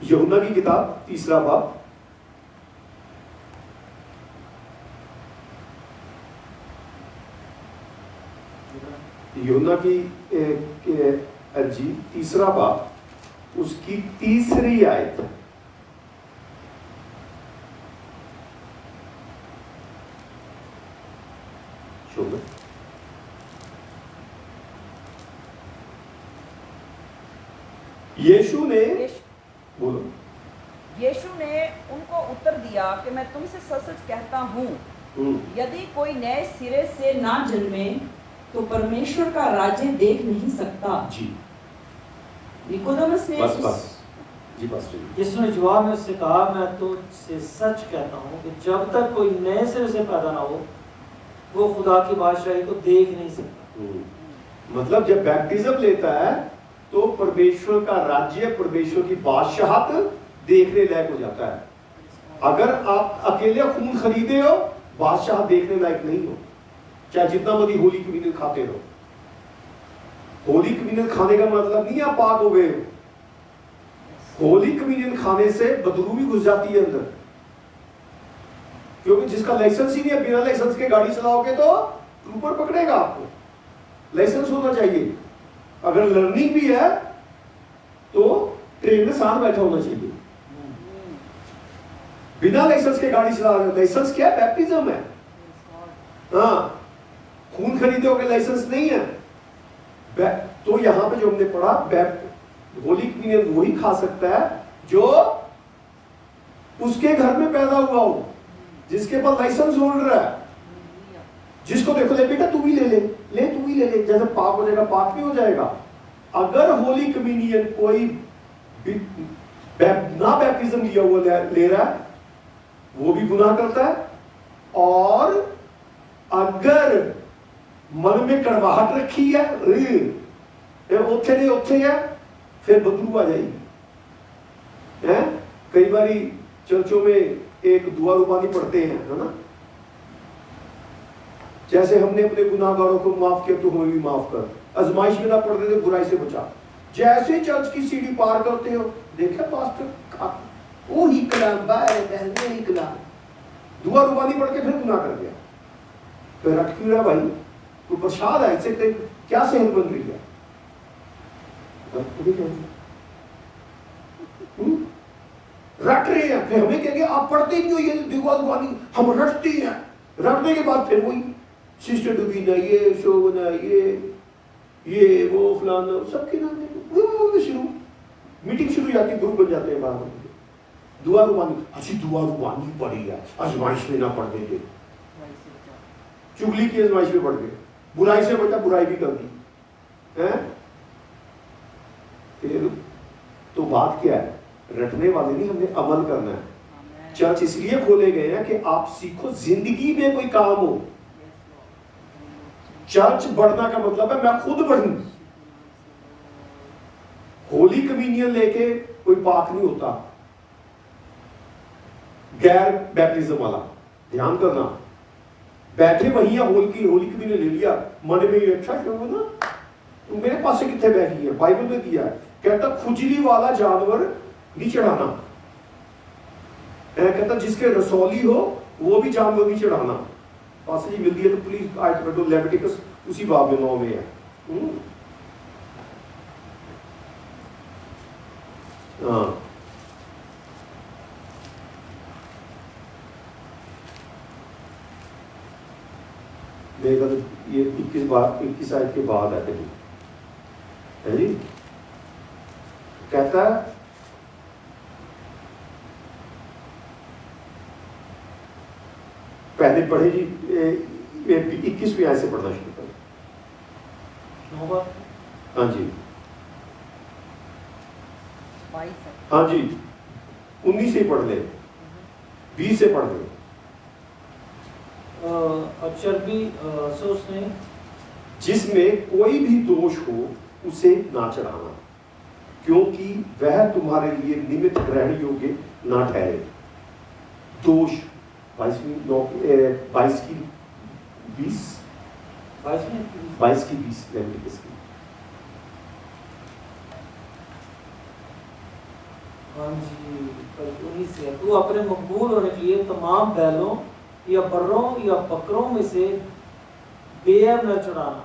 यूहन्ना की किताब 3 बाब, यूहन्ना की 3 बाब, उसकी 3री आयत। यीशु ने उनको उत्तर दिया कि मैं तुमसे सच सच कहता हूँ, यदि कोई नए सिरे से ना जन्मे तो परमेश्वर का राज्य देख नहीं सकता। जी निकोदेमस ने बस बस जी पास्टर जी। यीशु ने जवाब में उससे कहा, मैं तुझसे सच कहता हूँ कि जब तक कोई नए सिरे से पैदा ना हो वो खुदा की बादशाही को देख नहीं सकता। मतलब जब बैप्टिज्म लेता है तो परमेश्वर का राज्य, परमेश्वर की बादशाहत देखने लायक हो जाता है। अगर आप अकेले खून खरीदे हो, बादशाह देखने लायक नहीं हो, चाहे जितना मर्जी होली कम्युनियन खाते रहो। होली कम्युनियन खाने का मतलब नहीं आप पाक हो गए हो। होली कम्युनियन खाने से बदबू भी घुस जाती है अंदर, क्योंकि जिसका लाइसेंस ही नहीं है, बिना लाइसेंस के गाड़ी चलाओगे तो ऊपर पकड़ेगा आपको। लाइसेंस होना चाहिए। अगर लर्निंग भी है तो ट्रेन में साथ बैठा होना चाहिए। बिना लाइसेंस के गाड़ी चला रहे हो, लाइसेंस क्या है? बैप्टिज्म है। हाँ, खून खरीदोगे लाइसेंस नहीं है। तो यहां पे जो हमने पढ़ा, होली कम्युनियन वही खा सकता है जो उसके घर में पैदा हुआ हो, जिसके पास लाइसेंस होल्डर है, जिसको देखो ले बेटा तू भी ले ले, तू भी ले ले, जैसे पाक हो जाएगा पाक भी हो जाएगा। अगर होली कम्युनियन कोई ना बैप्टिज्म लिया हुआ ले रहा है, वो भी गुनाह करता है। और अगर मन में कड़वाहट रखी है, उठे नहीं उठे है, फिर बदबू आ जाएगी। है कई बारी चर्चों में एक दुआ रुबानी पढ़ते हैं, है ना, जैसे हमने अपने गुनाहगारों को माफ किया तो हमें भी माफ कर, आजमाइश में ना पड़ने दे, बुराई से बचा। जैसे चर्च की सीढ़ी पार करते हो, देखा पास्टर वो ही कलाम बहने ही कलाम, दुआ रुबानी पढ़ के फिर गुनाह कर दिया। फिर रट क्यों रहा भाई? तो प्रसाद है, इससे क्या सेहत बन रही है? रट रहे हैं, फिर हमें कहेंगे आप पढ़ते नहीं हो ये दुआ रुबानी। हम रटते हैं, रटने के बाद फिर वही सिस्टर डुबीना, ये शोभना, ये वो फलाना, सबके नाम शुरू मीटिंग शुरू जाती, ग्रुप बन जाते हैं बाहर। दुआ रुबानी, अच्छी दुआ रुबानी पड़ी है, आजमाइश में ना पढ़ने दे, चुगली की आजमाइश में पढ़ गए, बुराई से बचा, बुराई भी कर दी है। फिर तो बात क्या है? रटने वाले नहीं, हमने अमल करना है। चर्च इसलिए खोले गए हैं कि आप सीखो, जिंदगी में कोई काम हो। चर्च बढ़ना का मतलब है मैं खुद बढ़ूं। होली कम्युनियन लेके कोई पाक नहीं होता, गैर बैप्टिज्म वाला। ध्यान करना, बैठे वही है, होली कम्युनियन ले लिया, मन में ये अच्छा क्यों ना, तुम मेरे पास से कितने बैठी है? बाइबल में दिया है, कहता खुजली वाला जानवर नहीं चढ़ाना, कहता जिसके रसौली हो वो भी जानवर नहीं चढ़ाना। पास जी मिलती है तो प्लीज आयत पढ़ो, लेविटिकस उसी बाब में 9 में है। हाँ, मेरे तो ये 21 आयत के बाद है कहीं, है जी। कहता है पहले पढ़े जी, 21वीं आयत से पढ़ना शुरू करें। हाँ जी, हाँ जी, 19 से पढ़ ले, 20 से पढ़ ले। चर्बी सोच नहीं, जिसमें कोई भी दोष हो उसे ना चढ़ाना, क्योंकि वह तुम्हारे लिए निमित्त ग्रहण योग्य ना ठहरे। दोष 22 की 20 लेविटिकस की। हाँ जी, 19 से, तू अपने मकबूल होने के लिए तमाम बैलों या बर्रों या बकरों में से बेऐब न चढ़ाना,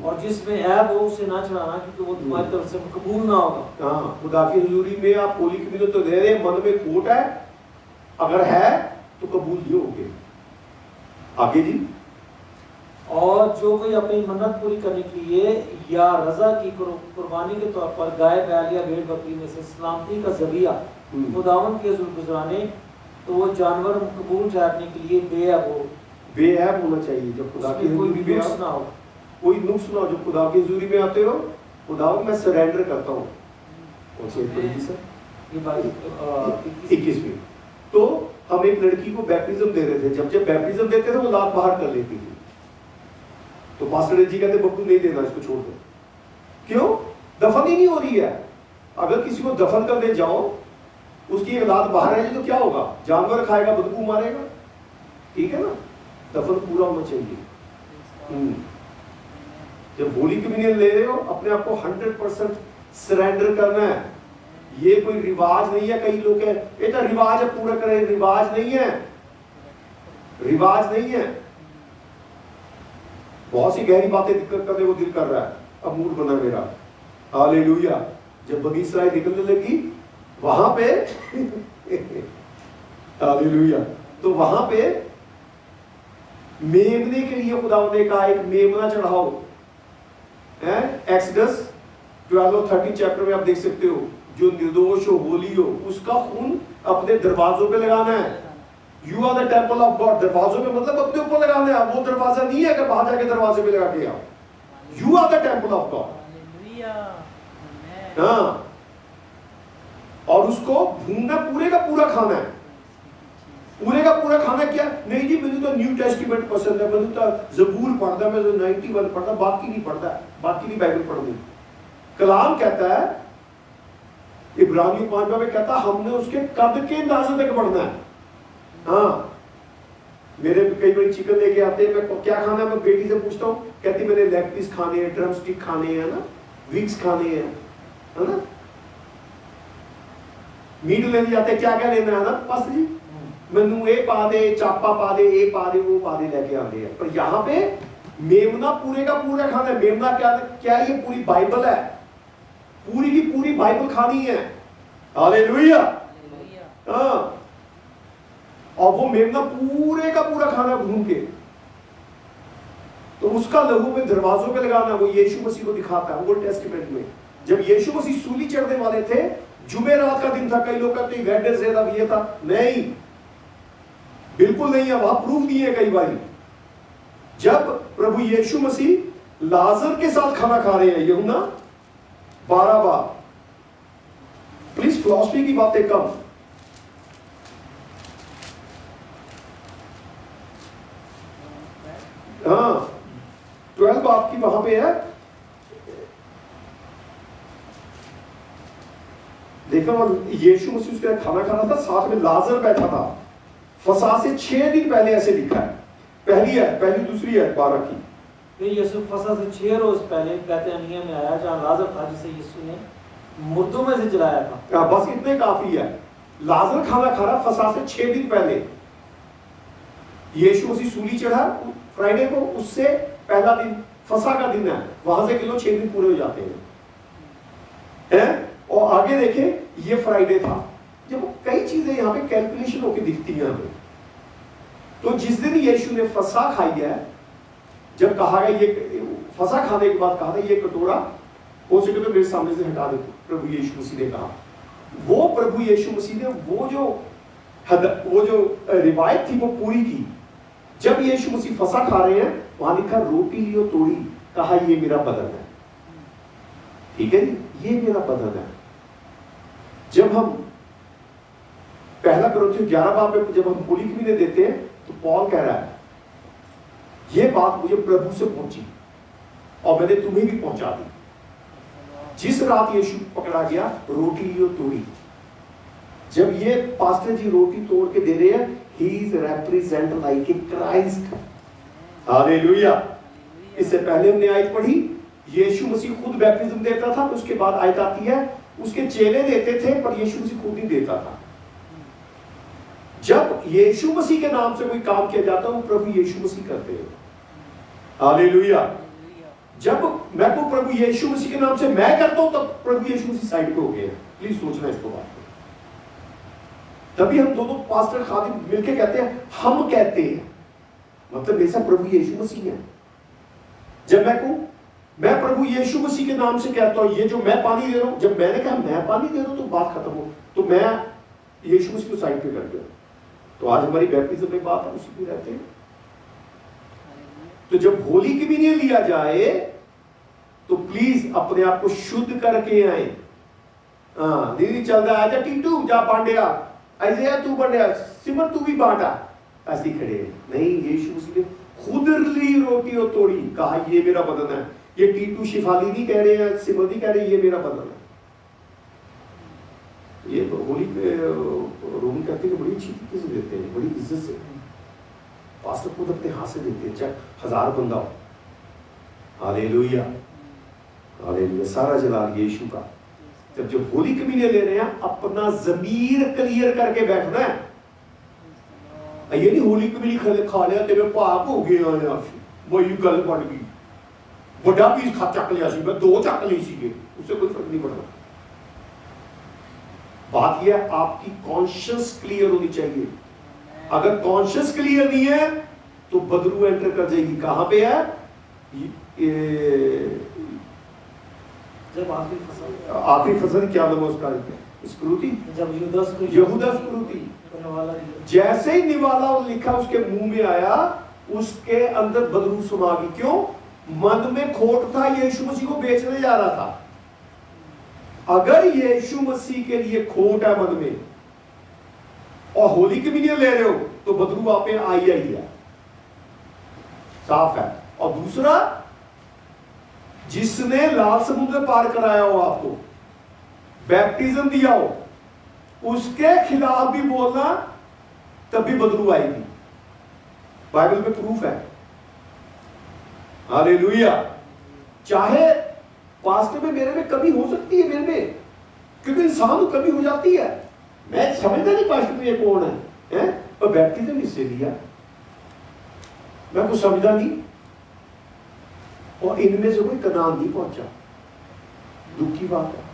और जिसमें ऐब हो उसे ना चढ़ाना, क्योंकि वो तुम्हारी तरफ से कबूल ना होगा। हाँ, खुदा की हुजूरी में आप होली कम्युनियन तो दे रहे, मन में खोट है, अगर है तो कबूल नहीं होगे। आगे जी। और जो कोई अपनी मन्नत पूरी करने के लिए या रजा की कुर्बानी के तौर पर गाय बैल या भेड़ बकरी में से सलामती का ज़बिया खुदावंद के हुज़ूर गुज़राने, तो वो जानवर कबूल ठहरने के लिए बेऐब होना चाहिए। जब खुदा की कोई भी नुक्स ना हो, कोई नुक सुनाओ जो खुदा की हजूरी में आते हो, खुदा मैं सरेंडर करता हूँ। कौन सी पढ़ी थी सर? ये बात 21वीं। तो हम एक लड़की को बैप्टिज्म दे रहे थे, जब जब बैप्टिज्म देते थे वो लात बाहर कर लेती थी, तो पास्टर जी कहते बब्बू नहीं देना, इसको छोड़ दो। क्यों? दफन ही नहीं हो रही है। अगर किसी को दफन करने जाओ, उसकी एक लात बाहर है तो क्या होगा? जानवर खाएगा, बदबू मारेगा, ठीक है ना? दफन पूरा होना चाहिए। जब होली कम्युनियन ले रहे हो, अपने आप को 100% सरेंडर करना है। ये कोई रिवाज नहीं है। कई लोग ये तो रिवाज है, पूरा करें, रिवाज नहीं है, रिवाज नहीं है। बहुत सी गहरी बातें दिक्कत करने को दिल कर रहा है, अब मूड बना मेरा। हालेलुया। जब बनी इसराइल निकलने लगी वहां पे हालेलुया, तो वहां पे मेमने के लिए खुदा ने कहा एक मेमना चढ़ाओ। एक्सोडस 12 और 13 चैप्टर में आप देख सकते हो, जो निर्दोष हो, होली हो, उसका खून अपने दरवाजों पे लगाना है। You are the temple of God. दरवाजों पे मतलब अपने ऊपर लगाना है, वो दरवाजा नहीं है कि बाहर जाके दरवाजे पे लगा के आओ। You are the temple of God. हाँ, और उसको भूनना पूरे का पूरा खाना है। पूरे का पूरा खाना क्या? नहीं जी मुझे तो न्यू टेस्टिमेंट पसंद है, मुझे तो जबूर पढ़ता, मैं तो 91 पढ़ता, बाकी नहीं पढ़ता, बाकी नहीं बाइबल पढ़नी। कलाम कहता है, इब्रानियों 5 में कहता हमने उसके कद के अंदाजे तक पढ़ना है। हाँ, मेरे कई बार चिकन लेके आते हैं, मैं क्या खाना है, मैं बेटी से पूछता हूँ, कहती मैंने लेग पीस खाने हैं, ड्रम स्टिक खाने हैं ना, विंग्स खाने हैं, है ना। मीट लेने जाते क्या क्या लेना है ना, पास्टर जी मैनू ये पा दे, चापा पा दे, ये पा दे, वो पा दे, लेके आते हैं। पर यहाँ पे मेमना पूरे का पूरा खाना है। मेमना क्या क्या? ये पूरी बाइबल है, पूरी की पूरी बाइबल खानी है। हालेलुया। हाँ, और वो मेमना पूरे का पूरा खाना भून के, तो उसका लहू में दरवाजों पे लगाना। वो यीशु मसीह को दिखाता है ओल्ड टेस्टामेंट में। जब यीशु मसीह सूली चढ़ने वाले थे, जुमेरात का दिन था, कई लोग कहते हैं वेडनेसडे था, ये था, नहीं, बिल्कुल नहीं है। वहां प्रूफ नहीं है कई बार। जब प्रभु यीशु मसीह लाजर के साथ खाना खा रहे हैं, यूहन्ना 12 बार। प्लीज फिलॉसफी की बातें कम। हाँ, 12 आपकी वहां पे है, देखो यीशु मसीह उसके खाना खा रहा था, साथ में लाजर बैठा था। फसा से 6 दिन पहले ऐसे लिखा है। पहली दूसरी है 12 की। यीशु फसा से 6 रोज पहले बैतनिय्याह में आया, जहाँ लाजर था जिसे यीशु ने मुर्दों में से जलाया था। बस इतने काफी है। लाजर खाना खा रहा फसा से 6 दिन पहले। यीशु मसीह सूली चढ़ा फ्राइडे को, उससे पहला दिन फसा का दिन है, वहां से 6 दिन पूरे हो जाते हैं। और आगे देखें, ये फ्राइडे था। जब कई चीजें यहाँ पे कैलकुलेशन होकर दिखती हैं हमें। तो जिस दिन यीशु ने फसा खाई है, जब कहा गया ये फसा खाने के बाद कहा था ये कटोरा हो सके तो मेरे सामने से हटा दो, प्रभु यीशु मसीह ने कहा। वो प्रभु यीशु मसीह ने वो जो रिवायत थी वो पूरी की। जब यीशु मसीह फसा खा रहे हैं, वहां लिखा रोटी लियो तोड़ी, कहा ये मेरा बदन है। ठीक है जी, ये मेरा बदन है। जब हम पहला कोरिन्थियों 11 बाब में जब हम होली कम्युनियन देते हैं, तो पौल कह रहा है ये बात मुझे प्रभु से पहुंची और मैंने तुम्हें भी पहुंचा दी। जिस रात यीशु पकड़ा गया, रोटी लियो तोड़ी। जब ये पास्टर जी रोटी तोड़ के दे रहे हैं, he is represent like a Christ. Hallelujah. इससे पहले हमने आयत पढ़ी, यीशु मसीह खुद बैप्टिज्म देता था, उसके बाद आयत आती है उसके चेले देते थे, पर यीशु मसीह खुद ही देता था। जब यीशु मसीह के नाम से कोई काम किया जाता है, वो प्रभु यीशु मसीह करते हैं। हालेलुया। जब मैं को प्रभु यीशु मसीह के नाम से मैं करता हूं, तब प्रभु यीशु मसीह साइड पे हो गए। प्लीज सोचना इसको बात। तभी हम दोनों पास्टर खादिम मिलके कहते हैं, हम कहते हैं, मतलब ऐसा प्रभु यीशु मसीह है। जब मैं प्रभु यीशु मसीह के नाम से कहता हूं, ये जो मैं पानी दे रहा हूं, जब मैंने कहा मैं पानी दे रहा हूं, तो बात खत्म हो, तो मैं यीशु मसीह को साइड पे कर दिया। तो आज हमारी बैप्टिज्म में बात है, उसी पे रहते हैं। तो जब होली कम्युनियन लिया जाए तो प्लीज अपने आप को शुद्ध करके आए। हाँ, दीदी चल रहा है, आजा टीटू जा बांटिया, ऐसे तू बांटिया, सिमर तू भी बांटा, ऐसे खड़े नहीं। यीशु मसीह ने खुद ली रोटी और तोड़ी, कहा ये मेरा बदन है। ये टीटू शिफाली नहीं कह रहे हैं, सिमर नहीं कह रहे, ये मेरा बदन है। ये होली पे रोमन कहते हैं बड़ी अच्छी तरीके से देते हैं, बड़ी इज्जत से। पास्टर खुद अपने हाथ से देते हैं, चाहे 1000 बंदा हो। हालेलुया, हालेलुया, सारा जलाल यीशु का। जब जो होली कम्युनियन ले रहे हैं, अपना ज़मीर क्लियर करके बैठना है। ये नहीं होली कम्युनियन खा लिया तेरे पाप हो गए यार, वही गल बन गई, बड़ा पीस खा चक लिया सी, मैं 2 चक ली सी, उससे कोई फर्क नहीं पड़ता। बात यह है आपकी कॉन्शियस क्लियर होनी चाहिए। अगर कॉन्शियस क्लियर नहीं है तो बदरू एंटर कर जाएगी। कहां पे है? जब आखिरी फसल क्या नाम है उसका? स्क्रूती, जब यहूदा स्क्रूती। जैसे ही निवाला लिखा उसके मुंह में आया, उसके अंदर बदरू समा गई। क्यों? मन में खोट था, यीशु मसीह को बेचने जा रहा था। अगर यीशु मसीह के लिए खोट है मन में और होली कम्युनियन ले रहे हो तो बदरू आप में आई है, साफ है। और दूसरा, जिसने लाल समुद्र पार कराया हो, आपको बैप्टिज्म दिया हो, उसके खिलाफ भी बोलना, तब भी बदरू आएगी। बाइबल में प्रूफ है। हालेलुया। चाहे पास्टर में मेरे में कमी हो सकती है, मेरे में, क्योंकि इंसान को कमी हो जाती है। मैं समझता नहीं पास्टर में ये कौन है? और बैप्टिज्म इससे लिया, मैं कुछ समझा नहीं, और इनमें से कोई कनान नहीं पहुंचा। दुख की बात है।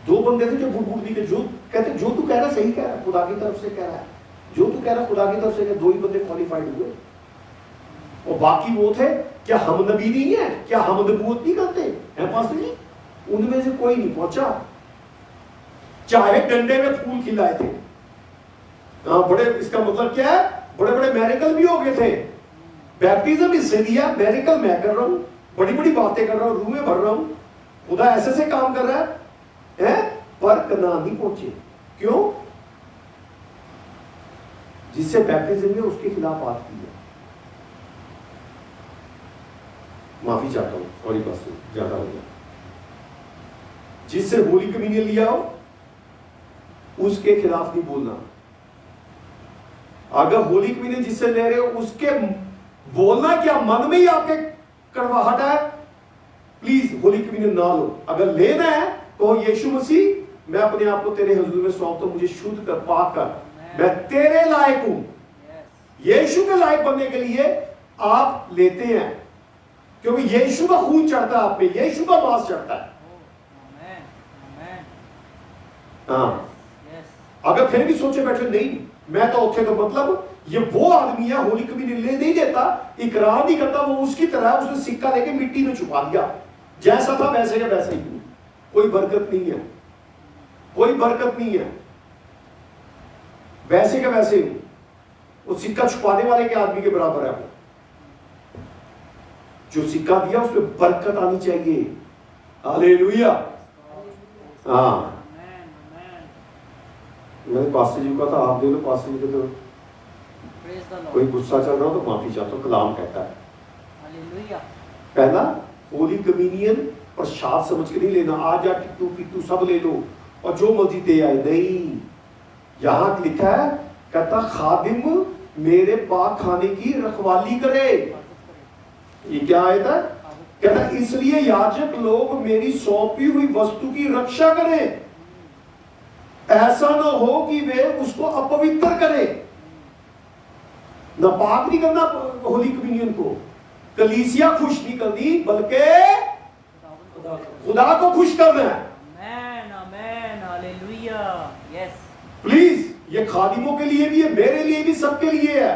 2 बंदे थे जो बुड़ दी के, जो कहते जो तू कह रहा सही कह रहा, खुदा की तरफ से कह रहा है, जो तू कह रहा खुदा की तरफ से, 2 ही बंदे क्वालिफाइड हुए, और बाकी वो थे। क्या हम नबी नहीं है? क्या हम नबूवत नहीं करते हैं पास्टर जी? उनमें से कोई नहीं पहुंचा, चाहे डंडे में फूल खिलाए थे। बड़े, इसका मतलब क्या है? बड़े बड़े मैरिकल भी हो गए थे। बैप्टिज्म इससे दिया, मैरिकल मैं कर रहा हूं, बड़ी बड़ी बातें कर रहा हूं, रूमें भर रहा हूं, खुदा ऐसे से काम कर रहा है, पर कनान नहीं पहुंचे। क्यों? जिससे बैप्टिज्म में उसके खिलाफ बात की है। माफी चाहता हूं, सॉरी पास्टर, ज्यादा हो गया। जिससे होली कम्युनियन लिया हो उसके खिलाफ नहीं बोलना। अगर होली कम्युनियन जिससे ले रहे हो उसके बोलना क्या, मन में ही आपके कड़वाहट है, प्लीज होली कम्युनियन ना लो। अगर लेना है तो यीशु मसीह, मैं अपने आप को तेरे हुजूर में सौंपता हूं, मुझे शुद्ध कर, पाक कर, मैं तेरे लायक हूं। यीशु के लायक बनने के लिए आप लेते हैं, क्योंकि यीशु का खून चढ़ता है आप पे, यीशु का मांस चढ़ता है। हाँ, अगर फिर भी सोचे बैठे नहीं मैं तो उठे, तो मतलब ये वो आदमी है होली कम्युनियन ले नहीं देता, इकरार नहीं करता, वो उसकी तरह, उसने सिक्का लेके मिट्टी में छुपा दिया, जैसा था वैसे का वैसे ही। कोई बरकत नहीं है, कोई बरकत नहीं है, वैसे का वैसे ही। वो सिक्का छुपाने वाले के आदमी के बराबर है वो। जो सिक्का दिया उसमें बरकत आनी चाहिए। हालेलुया। हाँ, मैंने पास्टर जी को कहा था आप दे लो, पास्टर जी को तो कोई गुस्सा चल रहा हो तो माफी चाहता हूं, कलाम कहता है। हालेलुया। पहला, होली कम्युनियन प्रसाद समझ के नहीं लेना, आज या टिट्टू पिट्टू सब ले लो और जो मर्जी दे आए, नहीं। यहां लिखा है, कहता खादिम मेरे पाक खाने की रखवाली करे। ये क्या आयत है? कहता इसलिए याजक लोग मेरी सौंपी हुई वस्तु की रक्षा करें, ऐसा ना हो कि वे उसको अपवित्र करें। नापाक नहीं करना होली कम्युनियन को, कलीसिया खुश नहीं करनी, बल्कि खुदा को खुश करना है। आमेन, आमेन, हालेलुया। यस, प्लीज, ये खादिमों के लिए भी है, मेरे लिए भी, सबके लिए है।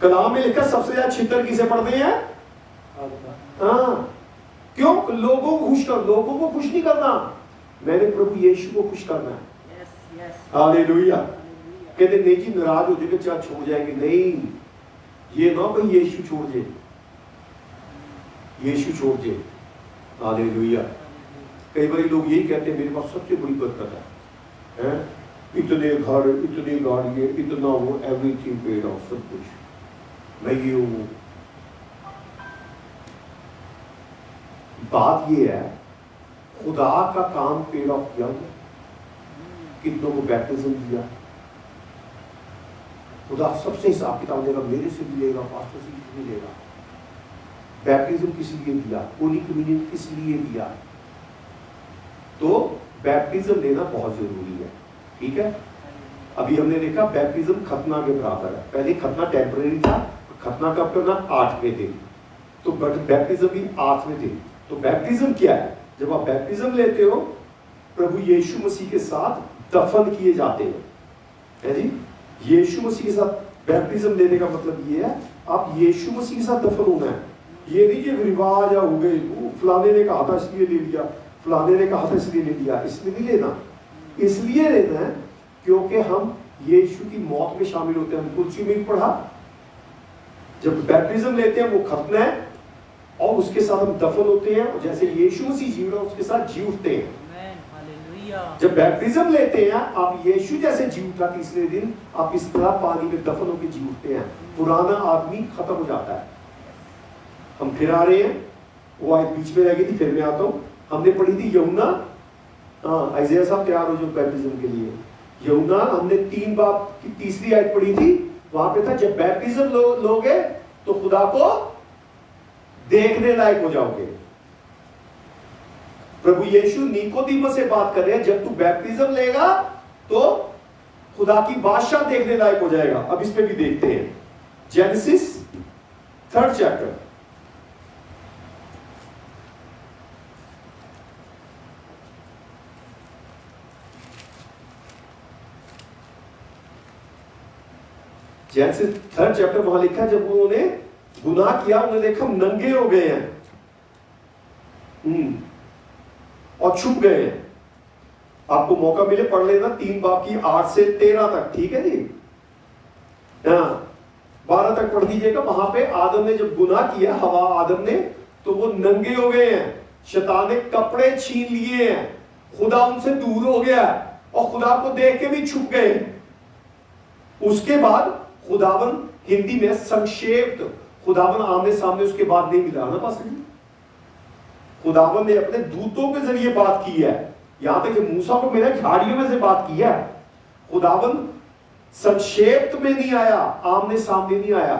कलाम में लिखा सबसे ज्यादा छितर किसे पढ़ते हैं? हाँ, क्यों? लोगों को खुश कर, लोगों को खुश नहीं करना, मैंने प्रभु यीशु को खुश करना है। Yes, yes, hallelujah. कहते नहीं जी नाराज हो जाएंगे, चर्च हो जाएंगे, नहीं, ये ना कोई यीशु छोड़ दे, यीशु छोड़ दे। हालेलुया। कई बार लोग यही कहते हैं मेरे पास सबसे बड़ी बरकत है, इतने घर, इतनी गाड़ियाँ, इतना वो, एवरीथिंग पेड ऑफ, सब कुछ मैं ये हूँ। बात ये है खुदा का काम पेड ऑफ किया गया, कितनों को बैप्टिज्म दिया, खुदा सबसे हिसाब किताब लेगा, मेरे से भी लेगा, पास्टर से भी लेगा। बैप्टिज्म किस लिए दिया, होली कम्युनियन किस लिए दिया, तो बैप्टिज्म लेना बहुत जरूरी है। ठीक है, अभी हमने देखा बैप्टिज्म खतना के बराबर है। पहले खतना टेम्परेरी था, खतना कब करना, 8वें दिन, तो बैप्टिज्म भी 8वें दिन। तो बैप्टिज्म क्या है, जब आप बैप्टिज्म लेते हो प्रभु यीशु मसीह के साथ दफन किए जाते हैं, है जी। यीशु मसीह के साथ बैप्टिज्म लेने का मतलब ये है आप यीशु मसीह के साथ दफन होना है। ये नहीं कि रिवाज हो गए, फलाने ने कहा था इसलिए ले लिया, फलाने ने कहा था इसलिए ले लिया, इसलिए नहीं लेना। इसलिए लेना है क्योंकि हम यीशु की मौत में शामिल होते हैं। हम कुर्सी में पढ़ा, जब बैप्टिज्म लेते हैं वो खतना है और उसके साथ हम दफन होते हैं, और जैसे यीशु मसीह जी रहा उसके साथ जी उठते हैं। जब बैप्टिज्म लेते हैं आप यीशु जैसे जी उठा तीसरे दिन, आप इस तरह पानी में दफन होकर जी उठते हैं। पुराना आदमी खत्म हो जाता है। हम फिर आ रहे हैं, वो आयत बीच में रह गई थी, फिर मैं आता हूँ। हमने पढ़ी थी यूहन्ना, आइज़ाया साहब तैयार हो जो बैप्टिज्म के लिए। यूहन्ना हमने 3 बाब की तीसरी आयत पढ़ी थी, वहां पे था जब बैप्टिज्म लोगे तो खुदा को देखने लायक हो जाओगे। प्रभु यीशु निकोदेमुस से बात कर रहे हैं, जब तू बैप्टिज्म लेगा तो खुदा की बादशाह देखने लायक हो जाएगा। अब इस पे भी देखते हैं, genesis 3rd chapter. Genesis 3rd chapter, वहां लिखा है जब उन्होंने गुनाह किया, उन्होंने देखा हम नंगे हो गए हैं और छुप गए हैं। आपको मौका मिले पढ़ लेना 3 बाब की 8 से 13 तक, ठीक है जी। 12 तक पढ़ दीजिएगा। वहां पे आदम ने जब गुनाह किया, हवा आदम ने, तो वो नंगे हो गए हैं, शैतान ने कपड़े छीन लिए हैं, खुदा उनसे दूर हो गया और खुदा को देख के भी छुप गए। उसके बाद खुदावन, हिंदी में संक्षेप, खुदावन आमने सामने उसके बाद नहीं मिला ना, बस खुदावन ने अपने दूतों के जरिए बात की है। यहां तक कि मूसा को मेरे झाड़ियों में से बात की है। खुदावन संक्षेप में नहीं आया, आमने सामने नहीं आया।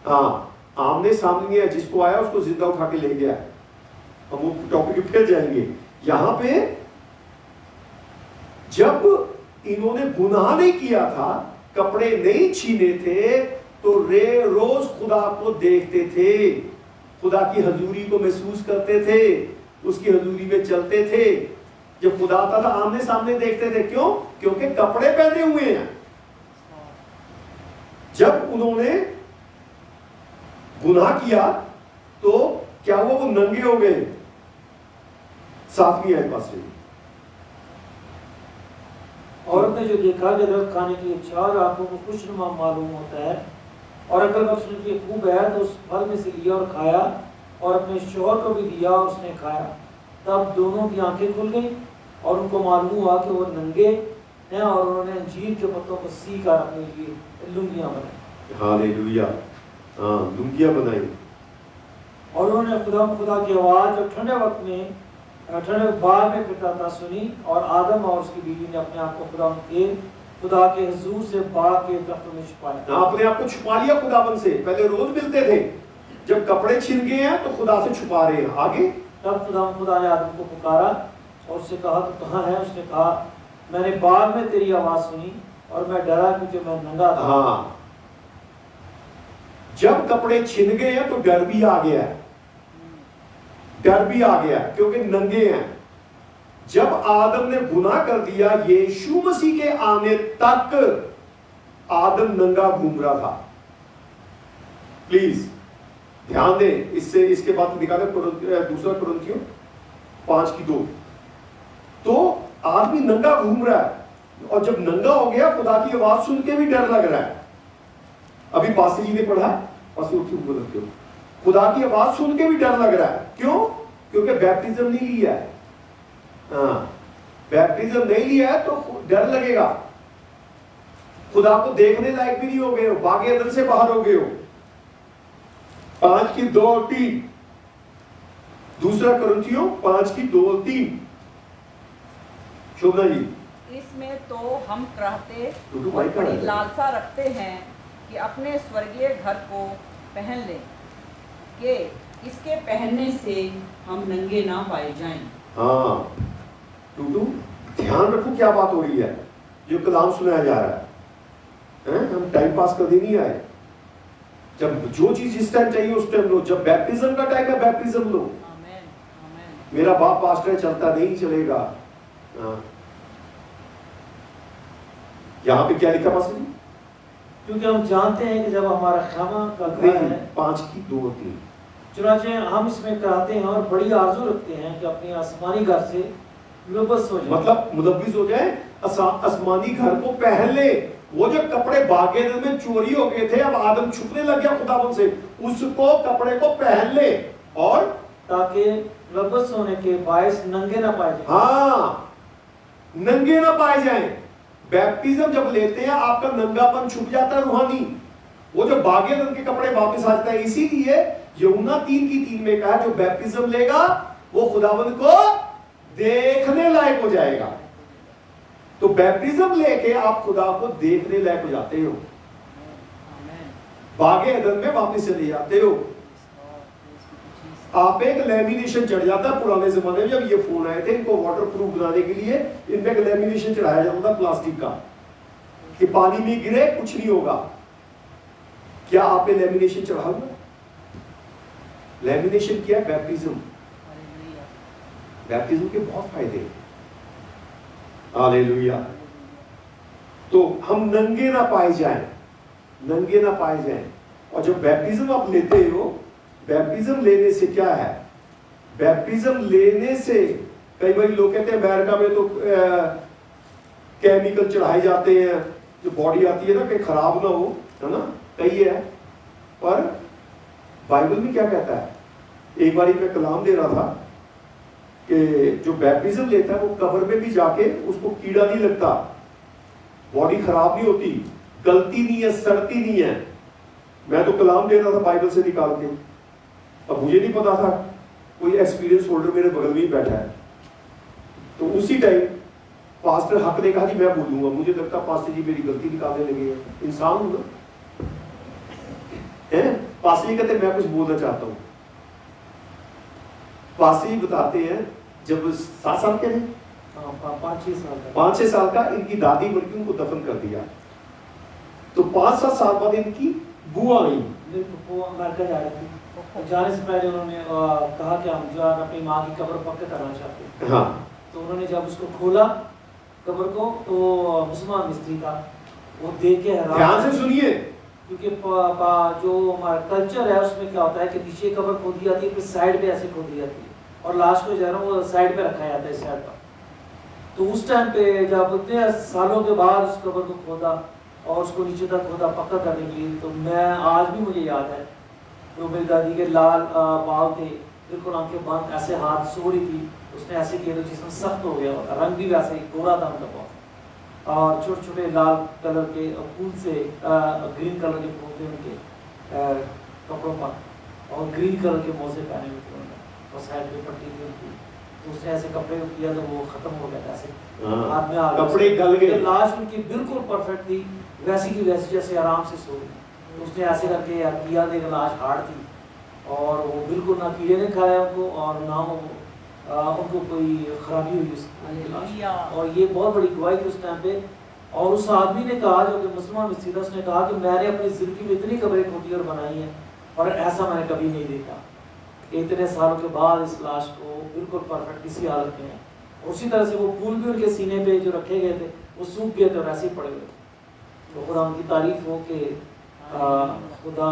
आमने सामने नहीं आया, जिसको आया उसको जिंदा उठा के ले गया। हम वो टॉपिक फिर जाएंगे। यहां पे जब इन्होंने गुनाह नहीं किया था, कपड़े नहीं छीने थे, तो रोज खुदा को देखते थे, खुदा की हजूरी को महसूस करते थे, उसकी हजूरी में चलते थे। जब खुदा आता था आमने सामने देखते थे। क्यों? क्योंकि कपड़े पहने हुए हैं। जब उन्होंने गुनाह किया तो क्या हुआ, वो नंगे हो गए। 7वीं आयत पास से, औरत ने जो देखा कि दरख्त खाने की इच्छा और आंखों को खुशनुमा मालूम होता है और अकल बख्शने की खूब है, तो उस फल में से लिया और खाया और अपने शौहर को भी दिया और उसने खाया। तब दोनों की आंखें खुल गई और उनको मालूम हुआ कि वो नंगे हैं, और उन्होंने अंजीर के पत्तों को सी कर अपने लिए लुंगियां बनाई। हालेलुया। लुंगियां बनाई। और उन्होंने खुदा की आवाज़ जो ठंडे वक्त में, ठंडे बाग में फिरता था, सुनी, और आदम और उसकी बीवी ने अपने आप को खुदा के हुजूर से बाग के दरख्त में छुपाया। अपने आप को छुपा लिया खुदावन से। पहले रोज मिलते थे, जब कपड़े छिन गए हैं तो खुदा से छुपा रहे हैं। आगे, तब खुदा ने आदम को पुकारा और उससे कहा तो कहाँ है? उसने कहा मैंने बाग में तेरी आवाज सुनी और मैं डरा क्योंकि मैं नंगा था। जब कपड़े छिन गए हैं तो डर भी आ गया, डर भी आ गया क्योंकि नंगे हैं। जब आदम ने गुनाह कर दिया, यीशु मसीह के आने तक आदम नंगा घूम रहा था। प्लीज ध्यान दें, इससे इसके बाद निकाले 2 कुरिन्थियों 5:2। तो आदमी नंगा घूम रहा है, और जब नंगा हो गया खुदा की आवाज सुन के भी डर लग रहा है। अभी पास्टर जी ने पढ़ा, पास्टर क्यों बोलते हो, खुदा की आवाज सुन के भी डर लग रहा है। क्यों? क्योंकि बैप्टिज्म नहीं लिया है। हाँ, बैप्टिज्म नहीं लिया है तो डर लगेगा, खुदा को देखने लायक भी नहीं हो गए हो, बागे अदल से बाहर हो गए हो। 5 की 2 और 3, दूसरा कुरिन्थियों 5 की 2 और 3। शोभना जी, इसमें तो हम कहते टूटू और भाई का बड़ी है। लालसा रखते हैं कि अपने स्वर्गीय घर को पहन लें, कि इसके पहनने से हम नंगे ना पाए जाएं। हाँ टूटू, ध्यान रखो क्या बात हो रही है, जो कलाम सुनाया जा रहा है। हम टाइम पास करने नहीं आए। जब जो चीज जिस टाइम चाहिए उस टाइम लो। जब बैप्टिज्म का टाइम है बैप्टिज्म लो। आमेन आमेन। मेरा बाप पास्टर है, चलता नहीं चलेगा। हाँ। यहाँ पे क्या लिखा पास्टर जी? क्योंकि हम जानते हैं कि जब हमारा क्षमा का घर है, 5 की 2 और 3। चुनाचे हम इसमें कराते हैं और बड़ी आरजू रखते हैं कि अपने आसमानी घर से मुलव्वस हो जाए, मतलब मुलव्विस हो जाए, आसमानी घर को पहन ले। वो जो कपड़े बागेदल में चोरी हो गए थे, अब आदम छुपने लग गया खुदावन से, उसको कपड़े को पहन ले और ताकि मुलव्वस होने के बायस नंगे ना पाए जाए। हाँ, नंगे ना पाए जाएं। बैप्टिज्म जब लेते हैं आपका नंगापन छुप जाता है रूहानी, वो जो बागेदल के कपड़े वापस आ जाता है। इसीलिए यूहन्ना 3 की 3 में कहा, जो बैप्टिज्म लेगा वो खुदावंद को देखने लायक हो जाएगा। तो बैप्टिज्म लेके आप खुदा को देखने लायक हो जाते हो, बागे अदन में वापस चले जाते हो। आप एक लेमिनेशन चढ़ जाता है। पुराने जमाने में जब ये फोन आए थे, इनको वाटर प्रूफ बनाने के लिए इन पे एक लेमिनेशन चढ़ाया जाता था प्लास्टिक का, कि पानी में गिरे कुछ नहीं होगा। क्या आपने लेमिनेशन चढ़ा हुआ? लेमिनेशन क्या है? बैप्टिज्म। बैप्टिज्म के बहुत फायदे हैं। हालेलुया। तो हम नंगे ना पाए जाएं, नंगे ना पाए जाएं। और जब बैप्टिज्म आप लेते हो, बैप्टिज्म लेने से क्या है? बैप्टिज्म लेने से कई बार लोग कहते हैं अमेरिका में तो केमिकल चढ़ाए जाते हैं, जो बॉडी आती है ना कि खराब ना हो, है ना, कही है। पर बाइबल में क्या कहता है? एक बार मैं कलाम दे रहा था कि जो बैप्टिज्म लेता है वो कब्र में भी जाके उसको कीड़ा नहीं लगता, बॉडी खराब नहीं होती, गलती नहीं है, सड़ती नहीं है। मैं तो कलाम दे रहा था बाइबल से निकाल के, अब मुझे नहीं पता था, कोई एक्सपीरियंस होल्डर मेरे बगल में ही बैठा है। तो उसी टाइम पास्टर हक ने कहा जी मैं बोलूंगा। मुझे लगता पास्टर जी मेरी गलती निकालने लगे हैं, इंसान हूं ना, है? पास्टर जी कहते मैं कुछ बोलना चाहता हूं। पास्टर जी बताते हैं जब 7 साल के थे, 5-6 साल का, 5-6 साल का, इनकी दादी मर के उनको दफन कर दिया। तो 5-7 साल बाद इनकी बुआ आई। वो अमेरिका जा रही थी, तो जाने से पहले उन्होंने कहा कि हम जो है अपनी माँ की कब्र पक्का करना चाहते हैं। हाँ, तो उन्होंने जब उसको खोला कब्र को, तो मुसलमान मिस्त्री था, वो देख के हैरान। ध्यान से सुनिए, क्योंकि जो हमारा कल्चर है उसमें क्या होता है कि नीचे कब्र खोदी जाती है, फिर साइड पे ऐसे खोदी जाती है, और लास्ट को जो है ना वो साइड पे रखा जाता है, साइड पर। तो उस टाइम पे जब इतने सालों के बाद उस कब्र को खोदा और उसको नीचे तक खोदा पक्का करने के लिए, तो मैं आज भी मुझे याद है तो मेरी दादी के लाल बाल थे, बिल्कुल आंखें बंद, ऐसे हाथ सो रही थी, उसने ऐसे किया तो जिसमें सख्त हो गया होता, रंग भी वैसे ही गोरा था उनका बहुत, और छोटे छोटे लाल कलर के फूल से ग्रीन कलर के फूल थे उनके कपड़ों पर, और ग्रीन कलर के मोजे पहने हुए थे उन्होंने, और साइड पे पट्टी थी उनकी। तो उसने ऐसे कपड़े को किया तो वो खत्म हो गया था, ऐसे हाथ में आ गया, कपड़े गल गए। लाश उनकी बिल्कुल परफेक्ट थी, वैसी की वैसी जैसे आराम से सो गई। तो उसने ऐसे करके किया, देख लाश हार्ड थी, और वो बिल्कुल ना कीड़े ने खाया उनको, और ना उनको कोई खराबी हुई उसकी लाश। और ये बहुत बड़ी गवाही थी उस टाइम पे। और उस आदमी ने कहा, जो कि मुसलमान मिस्त्री था, उसने कहा कि मैंने अपनी जिंदगी में इतनी कब्रें खोदी और बनाई हैं, और ऐसा मैंने कभी नहीं देखा। इतने सालों के बाद इस लाश को बिल्कुल परफेक्ट इसी हालत में है। उसी तरह से वो फूल भी उनके सीने पे जो रखे गए थे वो सूख गए थे और ऐसे ही पड़े हुए थे। तो खुदा उनकी तारीफ हो कि खुदा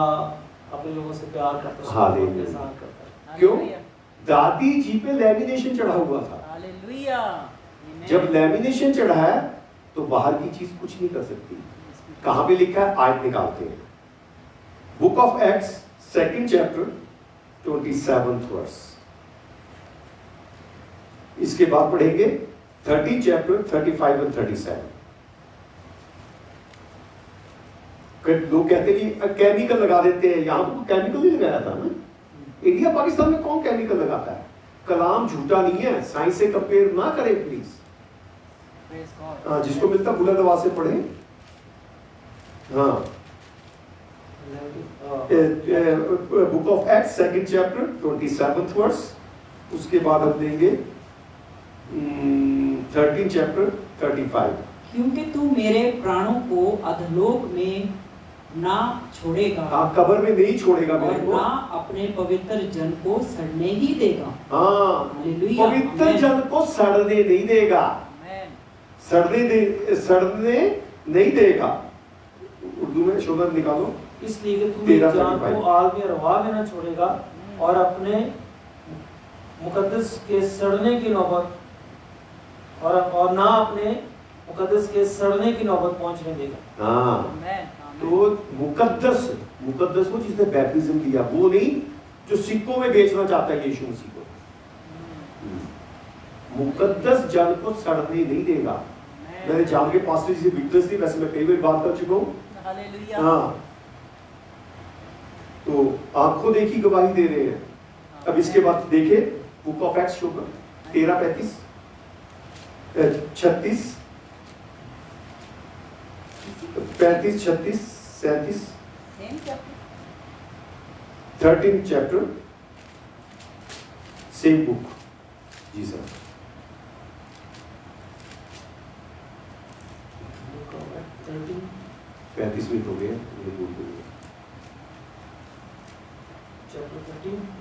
अपने लोगों से प्यार करता है। क्यों? दादी जी पे लेमिनेशन चढ़ा हुआ था। हालेलुया। जब लेमिनेशन चढ़ा है तो बाहर की चीज कुछ नहीं कर सकती। कहां पे लिखा है? आयत निकालते हैं, book of acts 2nd chapter 27th verse। इसके बाद पढ़ेंगे 13th chapter 35 and 37। लोग कहते हैं केमिकल लगा देते हैं, यहां तो केमिकल ही लगाया था ना। इंडिया पाकिस्तान में कौन केमिकल लगाता है? कलाम झूठा नहीं है, साइंस से कंपेयर ना करें प्लीज। जिसको मिलता बुलंद आवाज से पढ़े। हाँ, book of acts 2nd chapter 27th verse। उसके बाद हम देंगे 13th chapter 35। क्योंकि तू मेरे प्राणों को अधलोक में ना छोड़ेगा, कब्र में नहीं छोड़ेगा मेरे और को, ना अपने पवित्र जन को सड़ने ही देगा। हाँ, हालेलुया, पवित्र आमीन। जन को सड़ने नहीं देगा, सड़ने नहीं देगा। उर्दू में शोधन निकालो। इसलिए कि तू मेरी 13 जान 35। को आग में रवा में न छोड़ेगा और अपने मुकद्दस के सड़ने की नौबत और ना अपने मुकद्दस के सड़ने की नौबत पहुंचने देगा। हाँ, तो मुकद्दस वो जिसने बैप्टिज्म लिया, वो नहीं जो सिक्कों में बेचना चाहता है यीशु मसीह को। मुकद्दस जन को सड़ने नहीं देगा। मैंने जान के पास्टर जी से विटनेस दी, वैसे मैं कई बार बात कर चुका हूँ। हाँ, तो आंखों देखी गवाही दे रहे हैं। अब इसके बाद देखे बुक ऑफ एक्ट्स होगा 13 35 36 35 37 13th chapter सेम बुक। जी सर। 35 मिनट हो गए,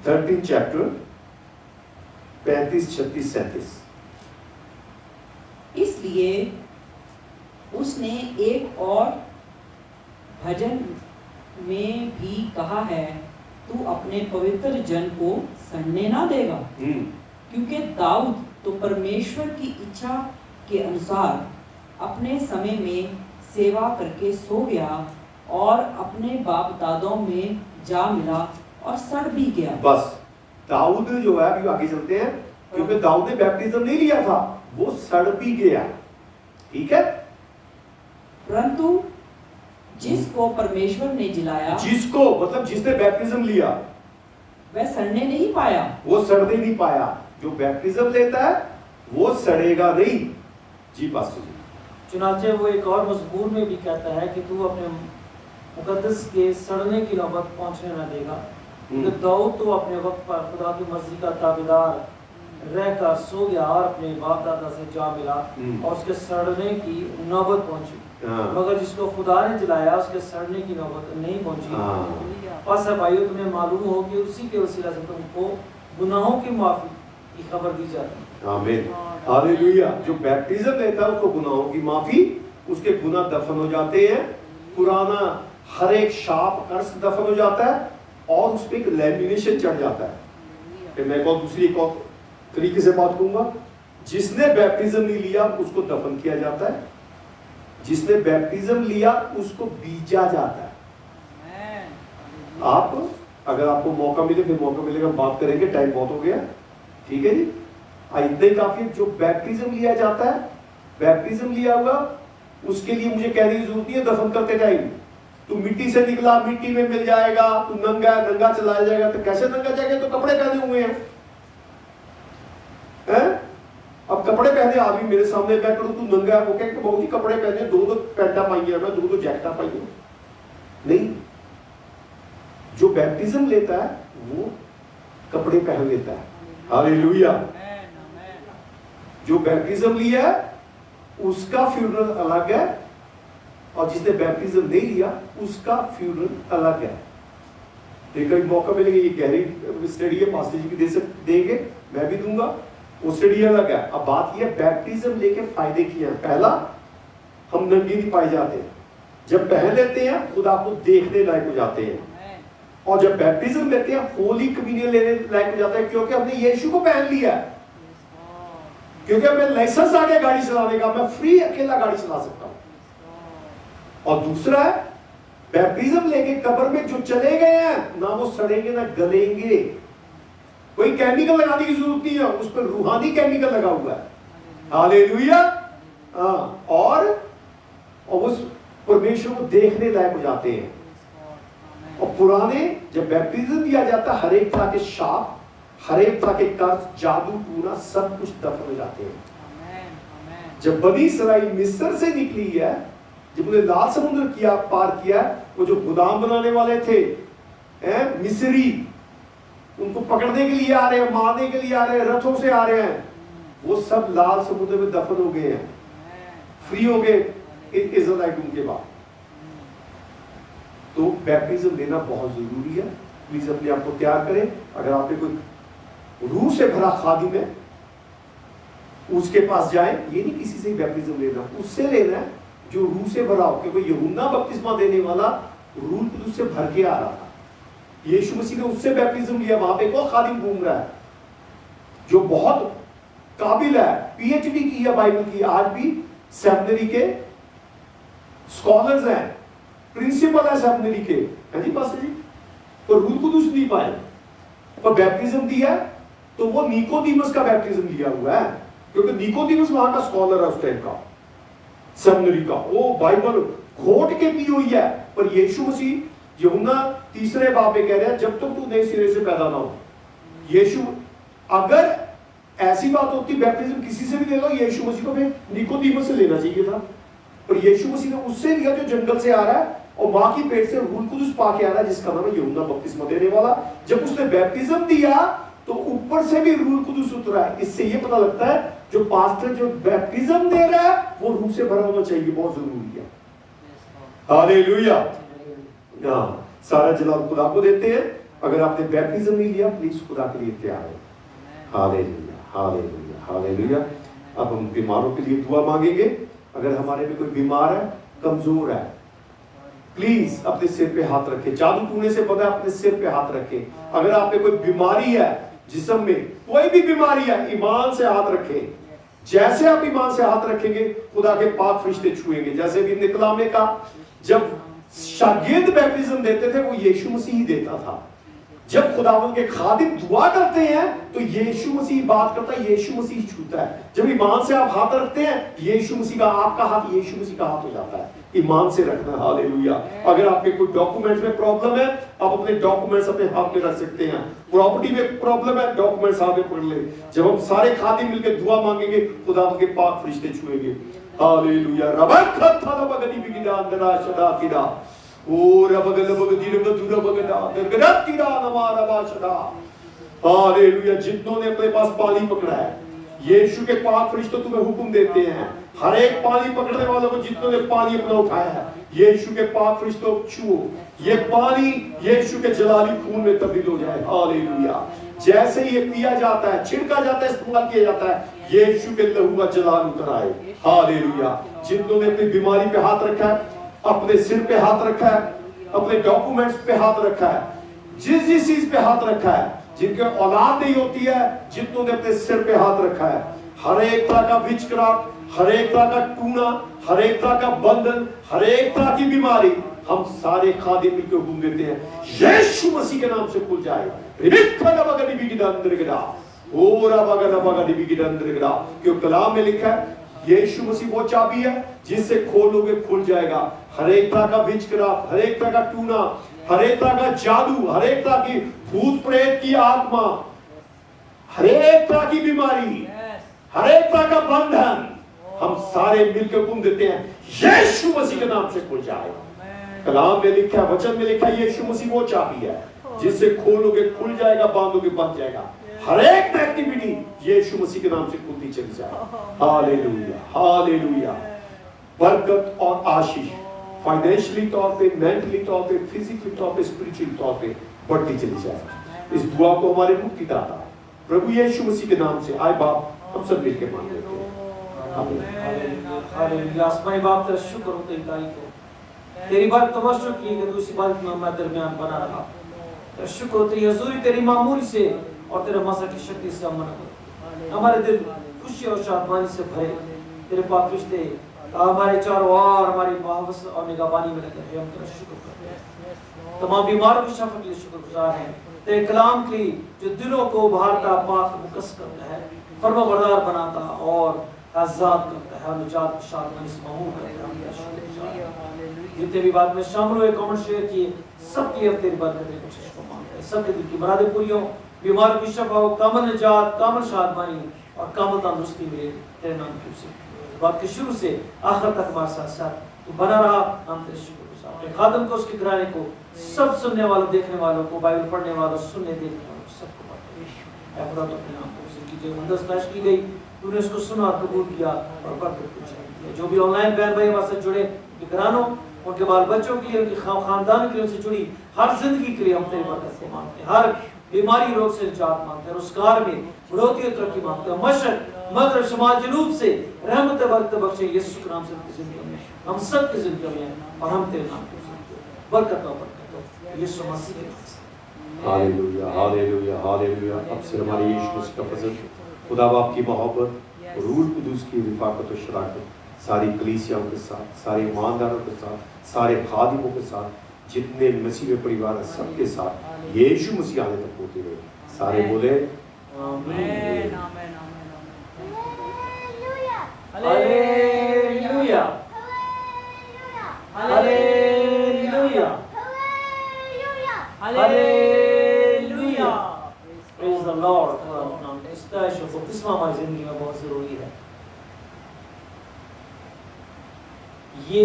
13th chapter 35 36 37। इसलिए उसने एक और भजन में भी कहा है, तू अपने पवित्र जन को सड़ने ना देगा। क्योंकि दाऊद तो परमेश्वर की इच्छा के अनुसार अपने समय में सेवा करके सो गया और अपने बाप दादों में जा मिला और सड़ भी गया। बस दाऊद जो है, अभी आगे चलते हैं, क्योंकि दाऊद ने बैप्टिज्म नहीं लिया था, वो सड़ भी गया। ठीक है, परंतु जिसको परमेश्वर ने जिलाया, जिसको मतलब जिसने बैप्टिज्म लिया, वह सड़ने नहीं पाया। वो सड़ने नहीं पाया। जो बैप्टिज्म लेता है वो सड़ेगा नहीं। जी पास्टर जी। चुनाचे वो एक और मजबूर में भी कहता है कि तू अपने मुकद्दस के सड़ने की नौबत पहुंचने न देगा। तो दाऊद तो अपने वक्त पर खुदा की मर्जी का ताबेदार रहकर सो गया और अपने बाप दादा से जा मिला और उसके सड़ने की नौबत पहुंची। मगर जिसको खुदा ने जलाया उसके सड़ने की नौबत नहीं पहुंची। बस है भाइयों, तुम्हें मालूम हो कि उसी के वसीला से तुमको गुनाहों की माफी की खबर दी जाती है। आमीन, हालेलुया। जो बैप्टिज्म लेता है उसको गुनाहों की माफी, उसके गुनाह दफन हो जाते हैं, पुराना हर एक शाप कर्स दफन हो जाता है और उस पर एक लैमिनेशन चढ़ जाता है। फिर मैं दूसरी एक और तरीके से बात कहूंगा, जिसने बैप्टिज्म नहीं लिया उसको दफन किया जाता है, जिसने बैप्टिज्म लिया उसको बीजा जाता है। आप अगर आपको मौका मिले, फिर मौका मिलेगा बात करेंगे, टाइम बहुत हो गया। ठीक है जी, इतना ही काफी। जो बैप्टिज्म लिया जाता है, बैप्टिज्म लिया हुआ, उसके लिए मुझे कहने की जरूरत नहीं है दफन करते टाइम। तू मिट्टी से निकला, मिट्टी में मिल जाएगा। तू नंगा नंगा चलाया जाएगा। तो कैसे नंगा जाएगा? तो कपड़े पहने हुए हैं। अब कपड़े पहने आदमी मेरे सामने मैं करूं तू नंगा है, वो कहे कि बहुत ही कपड़े पहने, दो पैंटा पाई है, मैं दो जैकेटा पाई हूं। नहीं, जो बैप्टिज्म लेता है वो कपड़े पहन लेता है। हालेलुया। जो बैप्टिज्म लिया है उसका फ्यूनरल अलग है और जिसने बैप्टिज्म नहीं लिया उसका फ्यूनरल अलग है। कभी मौका मिलेगा, ये गहरी स्टडी है, पास्टर जी भी देंगे, मैं भी दूंगा, वो स्टडी अलग है। अब बात यह बैप्टिज्म लेके फायदे किए हैं। पहला, हम नंगे नहीं पाए जाते। जब पहन लेते हैं खुदा को देखने लायक हो जाते हैं, और जब बैप्टिज्म लेते हैं होली कम्युनियन लेने लायक हो जाता है, क्योंकि हमने यीशु को पहन लिया है। क्योंकि मैं लाइसेंस आ गया गाड़ी चलाने का, मैं फ्री अकेला गाड़ी चला सकता हूं। और दूसरा है बैप्टिज्म लेके कब्र में जो चले गए हैं ना वो सड़ेंगे ना गलेंगे। कोई केमिकल लगाने की जरूरत नहीं है, उस पर रूहानी केमिकल लगा हुआ है। हालेलुया। और उस परमेश्वर को देखने लायक हो जाते हैं। और पुराने जब बैप्टिज्म दिया जाता है, हर एक तरह के शाप, हर एक तरह के कर्ज, जादू टूना सब कुछ दफन हो जाते हैं। जब बनी इसराइल मिस्र से निकली है, जब उन्हें लाल समुद्र किया पार किया, वो जो गुदाम बनाने वाले थे मिस्री, उनको पकड़ने के लिए आ रहे हैं, मारने के लिए आ रहे हैं, रथों से आ रहे हैं, वो सब लाल समुद्र में दफन हो गए हैं, फ्री हो गए इज़राइलियों के बाद। तो बैप्टिज्म लेना बहुत जरूरी है। प्लीज अपने आप को तैयार करें। अगर आपने कोई रूह से भरा खादिम है, उसके पास जाए, ये नहीं किसी से बैप्टिज्म लेना, उससे लेना है जो रूह से भरा हो। क्योंकि यूहन्ना बपतिस्मा देने वाला रूह कुदूस से भर के आ रहा था, यीशु मसीह ने उससे बैप्टिज्म लिया। वहां पे कौन खादिम घूम रहा है जो बहुत काबिल है, पीएचडी की है बाइबल की, आज भी सेमिनरी के स्कॉलर्स हैं, प्रिंसिपल है सेमिनरी के, है जी पास्टर जी। तो रूह कुदूस नहीं पाए पर बैप्टिज्म दिया, तो वो निकोदेमुस का बैप्टिज्म लिया हुआ है, क्योंकि निकोदेमुस वहां का स्कॉलर है उस टाइम का, सेमिनरी का। वो बाइबल घोट के पी हुई है। पर यीशु मसीह यूहन्ना 3 बाब में कह रहे हैं, जब तक तू नए सिरे से पैदा ना हो। यीशु, अगर ऐसी बात होती बैप्टिज्म किसी से भी ले लो, यीशु मसीह को फिर निकोदेमुस से लेना चाहिए था। पर यीशु मसीह ने उससे लिया जो जंगल से आ रहा है और मां की पेट से रूह कुदूस पाके आ रहा है, जिसका नाम है यूहन्ना बपतिस्मा देने वाला। जब उसने बैप्टिज्म दिया तो ऊपर से भी रूह कुदूस उतरा है। इससे ये पता लगता है जो पास्टर जो बैप्टिज्म दे रहा है वो रूह से भरा होना चाहिए, बहुत जरूरी है। हालेलुया। सारा जलाल खुदा को देते हैं। अगर आपने बैप्टिज्म नहीं लिया, प्लीज खुदा के लिए तैयार हो। Hallelujah, hallelujah, hallelujah. अब हम बीमारों के लिए दुआ मांगेंगे। अगर हमारे में कोई बीमार है, कमजोर है, प्लीज अपने सिर पे हाथ रखें। जादू टूने से पता है, अपने सिर पे हाथ रखें। अगर आप पे कोई बीमारी है, जिस्म में कोई भी बीमारी है, ईमान से हाथ रखें। जैसे आप ईमान से हाथ रखेंगे, खुदा के पाक फरिश्ते छुएंगे। जैसे भी निकलाम ने कहा, जब शागिर्द बैप्टिज्म देते थे वो यीशु मसीह ही देता था। जब खुदावंद के खादिम दुआ करते हैं तो यीशु मसीह बात करता है, यीशु मसीह छूता है। जब ईमान से आप हाथ रखते हैं, यीशु मसीह का, आपका हाथ यीशु मसीह का हाथ हो जाता है। ईमान से रखना। हालेलुया। अगर आपके कोई डॉक्यूमेंट्स में प्रॉब्लम है, आप अपने डॉक्यूमेंट्स अपने हाथ में रख सकते हैं। प्रॉपर्टी में प्रॉब्लम है, डॉक्यूमेंट्स हाथ में पकड़ ले। जब हम सारे खादिम मिलकर दुआ मांगेंगे, खुदावंद के पाक फरिश्ते छुएंगे। हालेलुया। रबखत थलबगदी बिगिदा अंदरा शदा तिदा ओ रबगल बगदी रबदुरा बगदा दरगदा तिदा नमारा बाशदा। हालेलुया। जितनों ने अपने पास पानी पकड़ा है, यीशु के पाक फरिश्ते तुम्हें हुक्म देते हैं, हर एक पानी पकड़ने वालों को, जितनों ने पानी अपना उठाया है, यीशु के पाक फरिश्तों को छुओ। ये पानी यीशु के जलाली खून में तब्दील हो जाए। हालेलुया। जैसे ये पिया जाता है, छिड़का जाता है, इस्तेमाल किया जाता है, यीशु के लहू का जलाल उतर आए। हालेलुया। जितनों ने अपनी बीमारी पे हाथ रखा है, अपने सिर पे हाथ रखा है, अपने डॉक्यूमेंट्स पे हाथ रखा है, जिस जिस चीज पे हाथ रखा है, जिनके औलाद नहीं होती है, जितनों ने अपने सिर पे हाथ रखा है, हर एक तरह का विचक्राफ्ट, हर एक तरह का टूना, हर एक तरह का बंधन, हर एक तरह की बीमारी, हम सारे खादिम मिलकर हुक्म देते हैं, यीशु मसीह के नाम से खुल जाए। क्यों कलाम में लिखा है, यीशु मसीह वो चाबी है जिससे खोलोगे खुल जाएगा। हर एक तरह का विचक्राफ्ट, हर एक तरह का टूना, हर एक तरह का जादू, हर एक तरह की भूत प्रेत की आत्मा, हर एक तरह की बीमारी, हर एक तरह का बंधन, हम सारे मिलकर हुक्म देते हैं, यीशु मसीह के नाम से खुल जाए। कलाम में लिखा, वचन में लिखा, यीशु मसीह वो चाबी है जिससे खोलोगे खुल जाएगा, बांधोगे बंध जाएगा। हर एक एक्टिविटी यीशु मसीह के नाम से खुलती चली जाए। Hallelujah, hallelujah. बरकत और आशीष फाइनेंशियली तौर पे, मेंटली तौर पे, फिजिकली तौर पे, स्पिरिचुअली तौर पे बढ़ती चली जाए। इस दुआ को हमारे मुक्तिदाता प्रभु यीशु मसीह के नाम से आए बाप हम सब मिलकर मांग लेते हैं। हालेलुया। आसमानी बाप तेरा शुक्र हो, तेरी तारीफ हो, तेरी बात तवज्जो की कि तू इस इबादत में हमारे दरमियान बना रहा। तेरा शुक्र हो, तेरी हजूरी, तेरी मामूली से और तेरे मसा की शक्ति से हम हमारे दिल खुशी और शादमानी से भरे। तेरे पाक फरिश्ते हमारे चारों ओर हमारी मुहब्बत और निगहबानी में लगे रहे। हम तेरा शुक्र करते हैं, तमाम बीमारों की शफा के लिए शुक्रगुजार हैं, तेरे कलाम के लिए जो दिलों को उभारता, पाक मुकस्स करता है, फर्माबरदार बनाता और आजाद करता है और निजात की शाद में इस मामूल करता है। हम तेरा शुक्रगुजार हैं। जितने भी बात में शामिल हुए, कमेंट शेयर किए, सबके लिए तेरी बात करने की कोशिश को मांगते हैं। सबके दिल की मुरादें पूरी हो, बीमारों की शफा हो, कामिल निजात, कामिल शादमानी और कामिल तंदुरुस्ती मिले तेरे नाम की वजह से। बात के शुरू से आखिर तक हमारे साथ साथ तू बना रहा। हम तेरे शुक्रगुजार हैं। खादम को, उसके घराने को, सब सुनने वालों, देखने वालों को, बाइबल पढ़ने वालों, सुनने देखने वालों सबको बात खुदा तो अपने नाम को कीजिए। मुकद्दस पेश की गई, तूने उसको सुना, कबूल किया और बरकत को चाहिए। जो भी ऑनलाइन बहन भाई हमारे से जुड़े, उनके घरानों, उनके बाल बच्चों के लिए, उनके खानदान के लिए, उनसे जुड़ी हर जिंदगी के लिए हम तेरी बरकत को मांगते हैं। हर बीमारी रोग से निजात मांगते हैं, रोजगार में बढ़ोतरी और तरक्की मांगते हैं। मशरक मगरब शमाल जनूब से रहमत बरकत बख्शे यीशु के नाम से उनकी जिंदगी में, हम सब की जिंदगी में, और हम तेरे नाम की बरकत हो यीशु मसीह के नाम से। Hallelujah, hallelujah, hallelujah. अब से हमारे यीशु मसीह का फजल, खुदा बाप की मोहब्बत और रूह कुदूस की रिफाकत और शराकत सारी कलीसियाओं के साथ, सारे ईमानदारों के साथ, सारे खादिमों के साथ, जितने मसीह परिवार है सबके साथ यीशु मसीह आने तक होती रहे। सारे बोले आमीन, आमीन, hallelujah, hallelujah, hallelujah. Praise the Lord. Special बपतिस्मा हमारी जिंदगी में बहुत जरूरी है। ये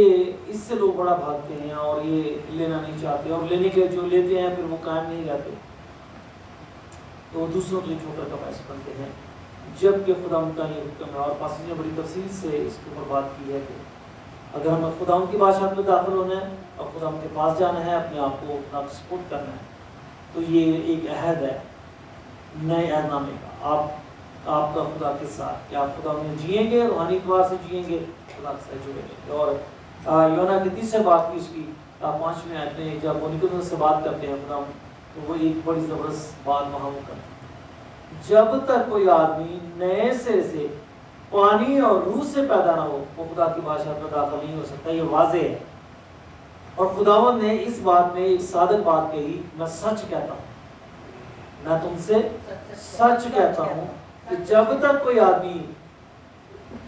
इससे लोग बड़ा भागते हैं और ये लेना नहीं चाहते, और लेने के जो लेते हैं फिर वो कायम नहीं रहते, तो दूसरों के लिए छोटा का पैसा बनते हैं, जबकि खुदा उनका ये हुक्म है। और पास ने बड़ी तफसील से इसके ऊपर बात की है कि अगर हमें खुदा उनकी बादशाह में दाखिल होना है और खुदा उनके पास जाना है, अपने आप को खुदा सपोर्ट करना है, तो ये एक अहद है नए अहदनामे का। आपका खुदा के साथ कि आप खुदा में जिएंगे, रूहानी तौर से जिएंगे, खुदा से जुड़ेंगे। और योना की 30 बात की इसकी 5वें आयत में जब वो निकोदेमुस से बात करते हैं खुदा, तो वो एक बड़ी ज़बरदस्त बात वहाँ वो करते हैं, जब तक कोई आदमी नए सिरे से पानी और रूह से पैदा ना हो, वो खुदा की बादशाह में दाखिल नहीं हो सकता। ये वाज़ेह है। और खुदावंद ने इस बात में एक सादक बात कही, मैं सच कहता हूँ, मैं तुमसे सच कहता हूँ कि जब तक कोई आदमी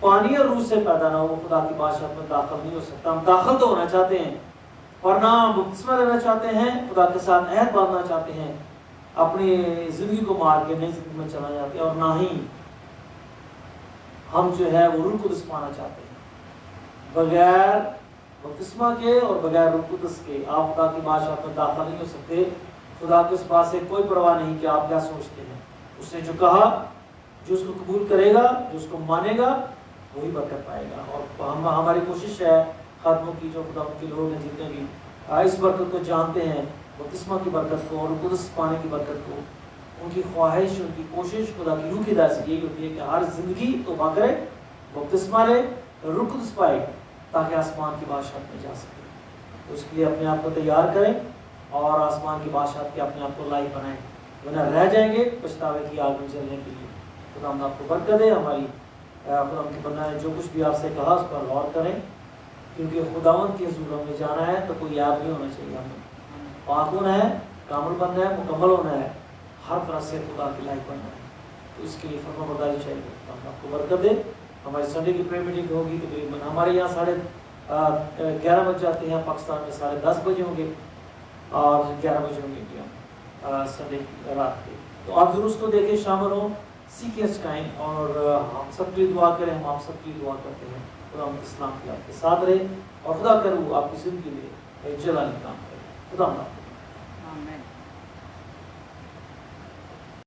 पानी और रूह से पैदा ना हो, वो खुदा की बादशाह में दाखिल नहीं हो सकता। हम दाखिल तो होना चाहते हैं, और ना हम बपतिस्मा लेना चाहते हैं, खुदा के साथ अहद बांधना चाहते हैं, अपनी जिंदगी को मार के नई जिंदगी में चला जाते हैं, और ना ही हम जो है वो रूह कुदस पाना चाहते हैं। बगैर बपतिस्मा के और बगैर रूह कुदस के आप खुदा की बादशाह में दाखिल नहीं हो सकते। खुदा के इस बात से कोई परवाह नहीं कि आप क्या सोचते हैं। उसने जो कहा, जो उसको कबूल करेगा, जो उसको मानेगा, वही बरकत पाएगा। और हमारी कोशिश है खादमों की, जो खुदा के लोग हैं जितने भी इस बरकत को जानते हैं, बपतिस्मा की बरकत को और रूह कुदस पाने की बरकत को, उनकी ख्वाहिश, उनकी कोशिश खुदा की रूह की हिदायत से यही होती है कि हर जिंदगी तौबा करे, बपतिस्मा ले, रूह कुदस पाए, ताकि आसमान की बादशाह में जा सके। तो उसके लिए अपने आप को तैयार करें और आसमान की बादशाह के अपने आप को लायक बनाएं, वरना रह जाएंगे पछतावे की आग में जलने के लिए। खुदा हम आपको बरकत दे। हमारी खुदा के बनाए जो कुछ भी आपसे कहा उस पर गौर करें, क्योंकि खुदावंद के हुज़ूर में जाना है तो कोई याद नहीं होना चाहिए। हमें पाक होना है, कामिल बनना है, मुकम्मल होना है, हर तरह से खुदा के लायक बनना है। तो इसके लिए फरमाबरदारी चाहिए। हम आपको बरकत दे। हमारी संडे की प्रेयर मीटिंग होगी तकरीबन हमारे यहाँ 11:30 बज जाते हैं, पाकिस्तान में 10:30 बजे होंगे और 11 बजे होंगे इंडिया संडे रात के। तो आप जरूर उसको देखें, शामिल हों, सीखें, सिखाएँ, और हम सबके लिए दुआ करें। हम आप सबकी दुआ करते हैं खुदा इस्लाम की आपके साथ रहे, और खुदा करूँ आपकी ज़िंदगी में एक जलाली काम करे। खुदा आमीन।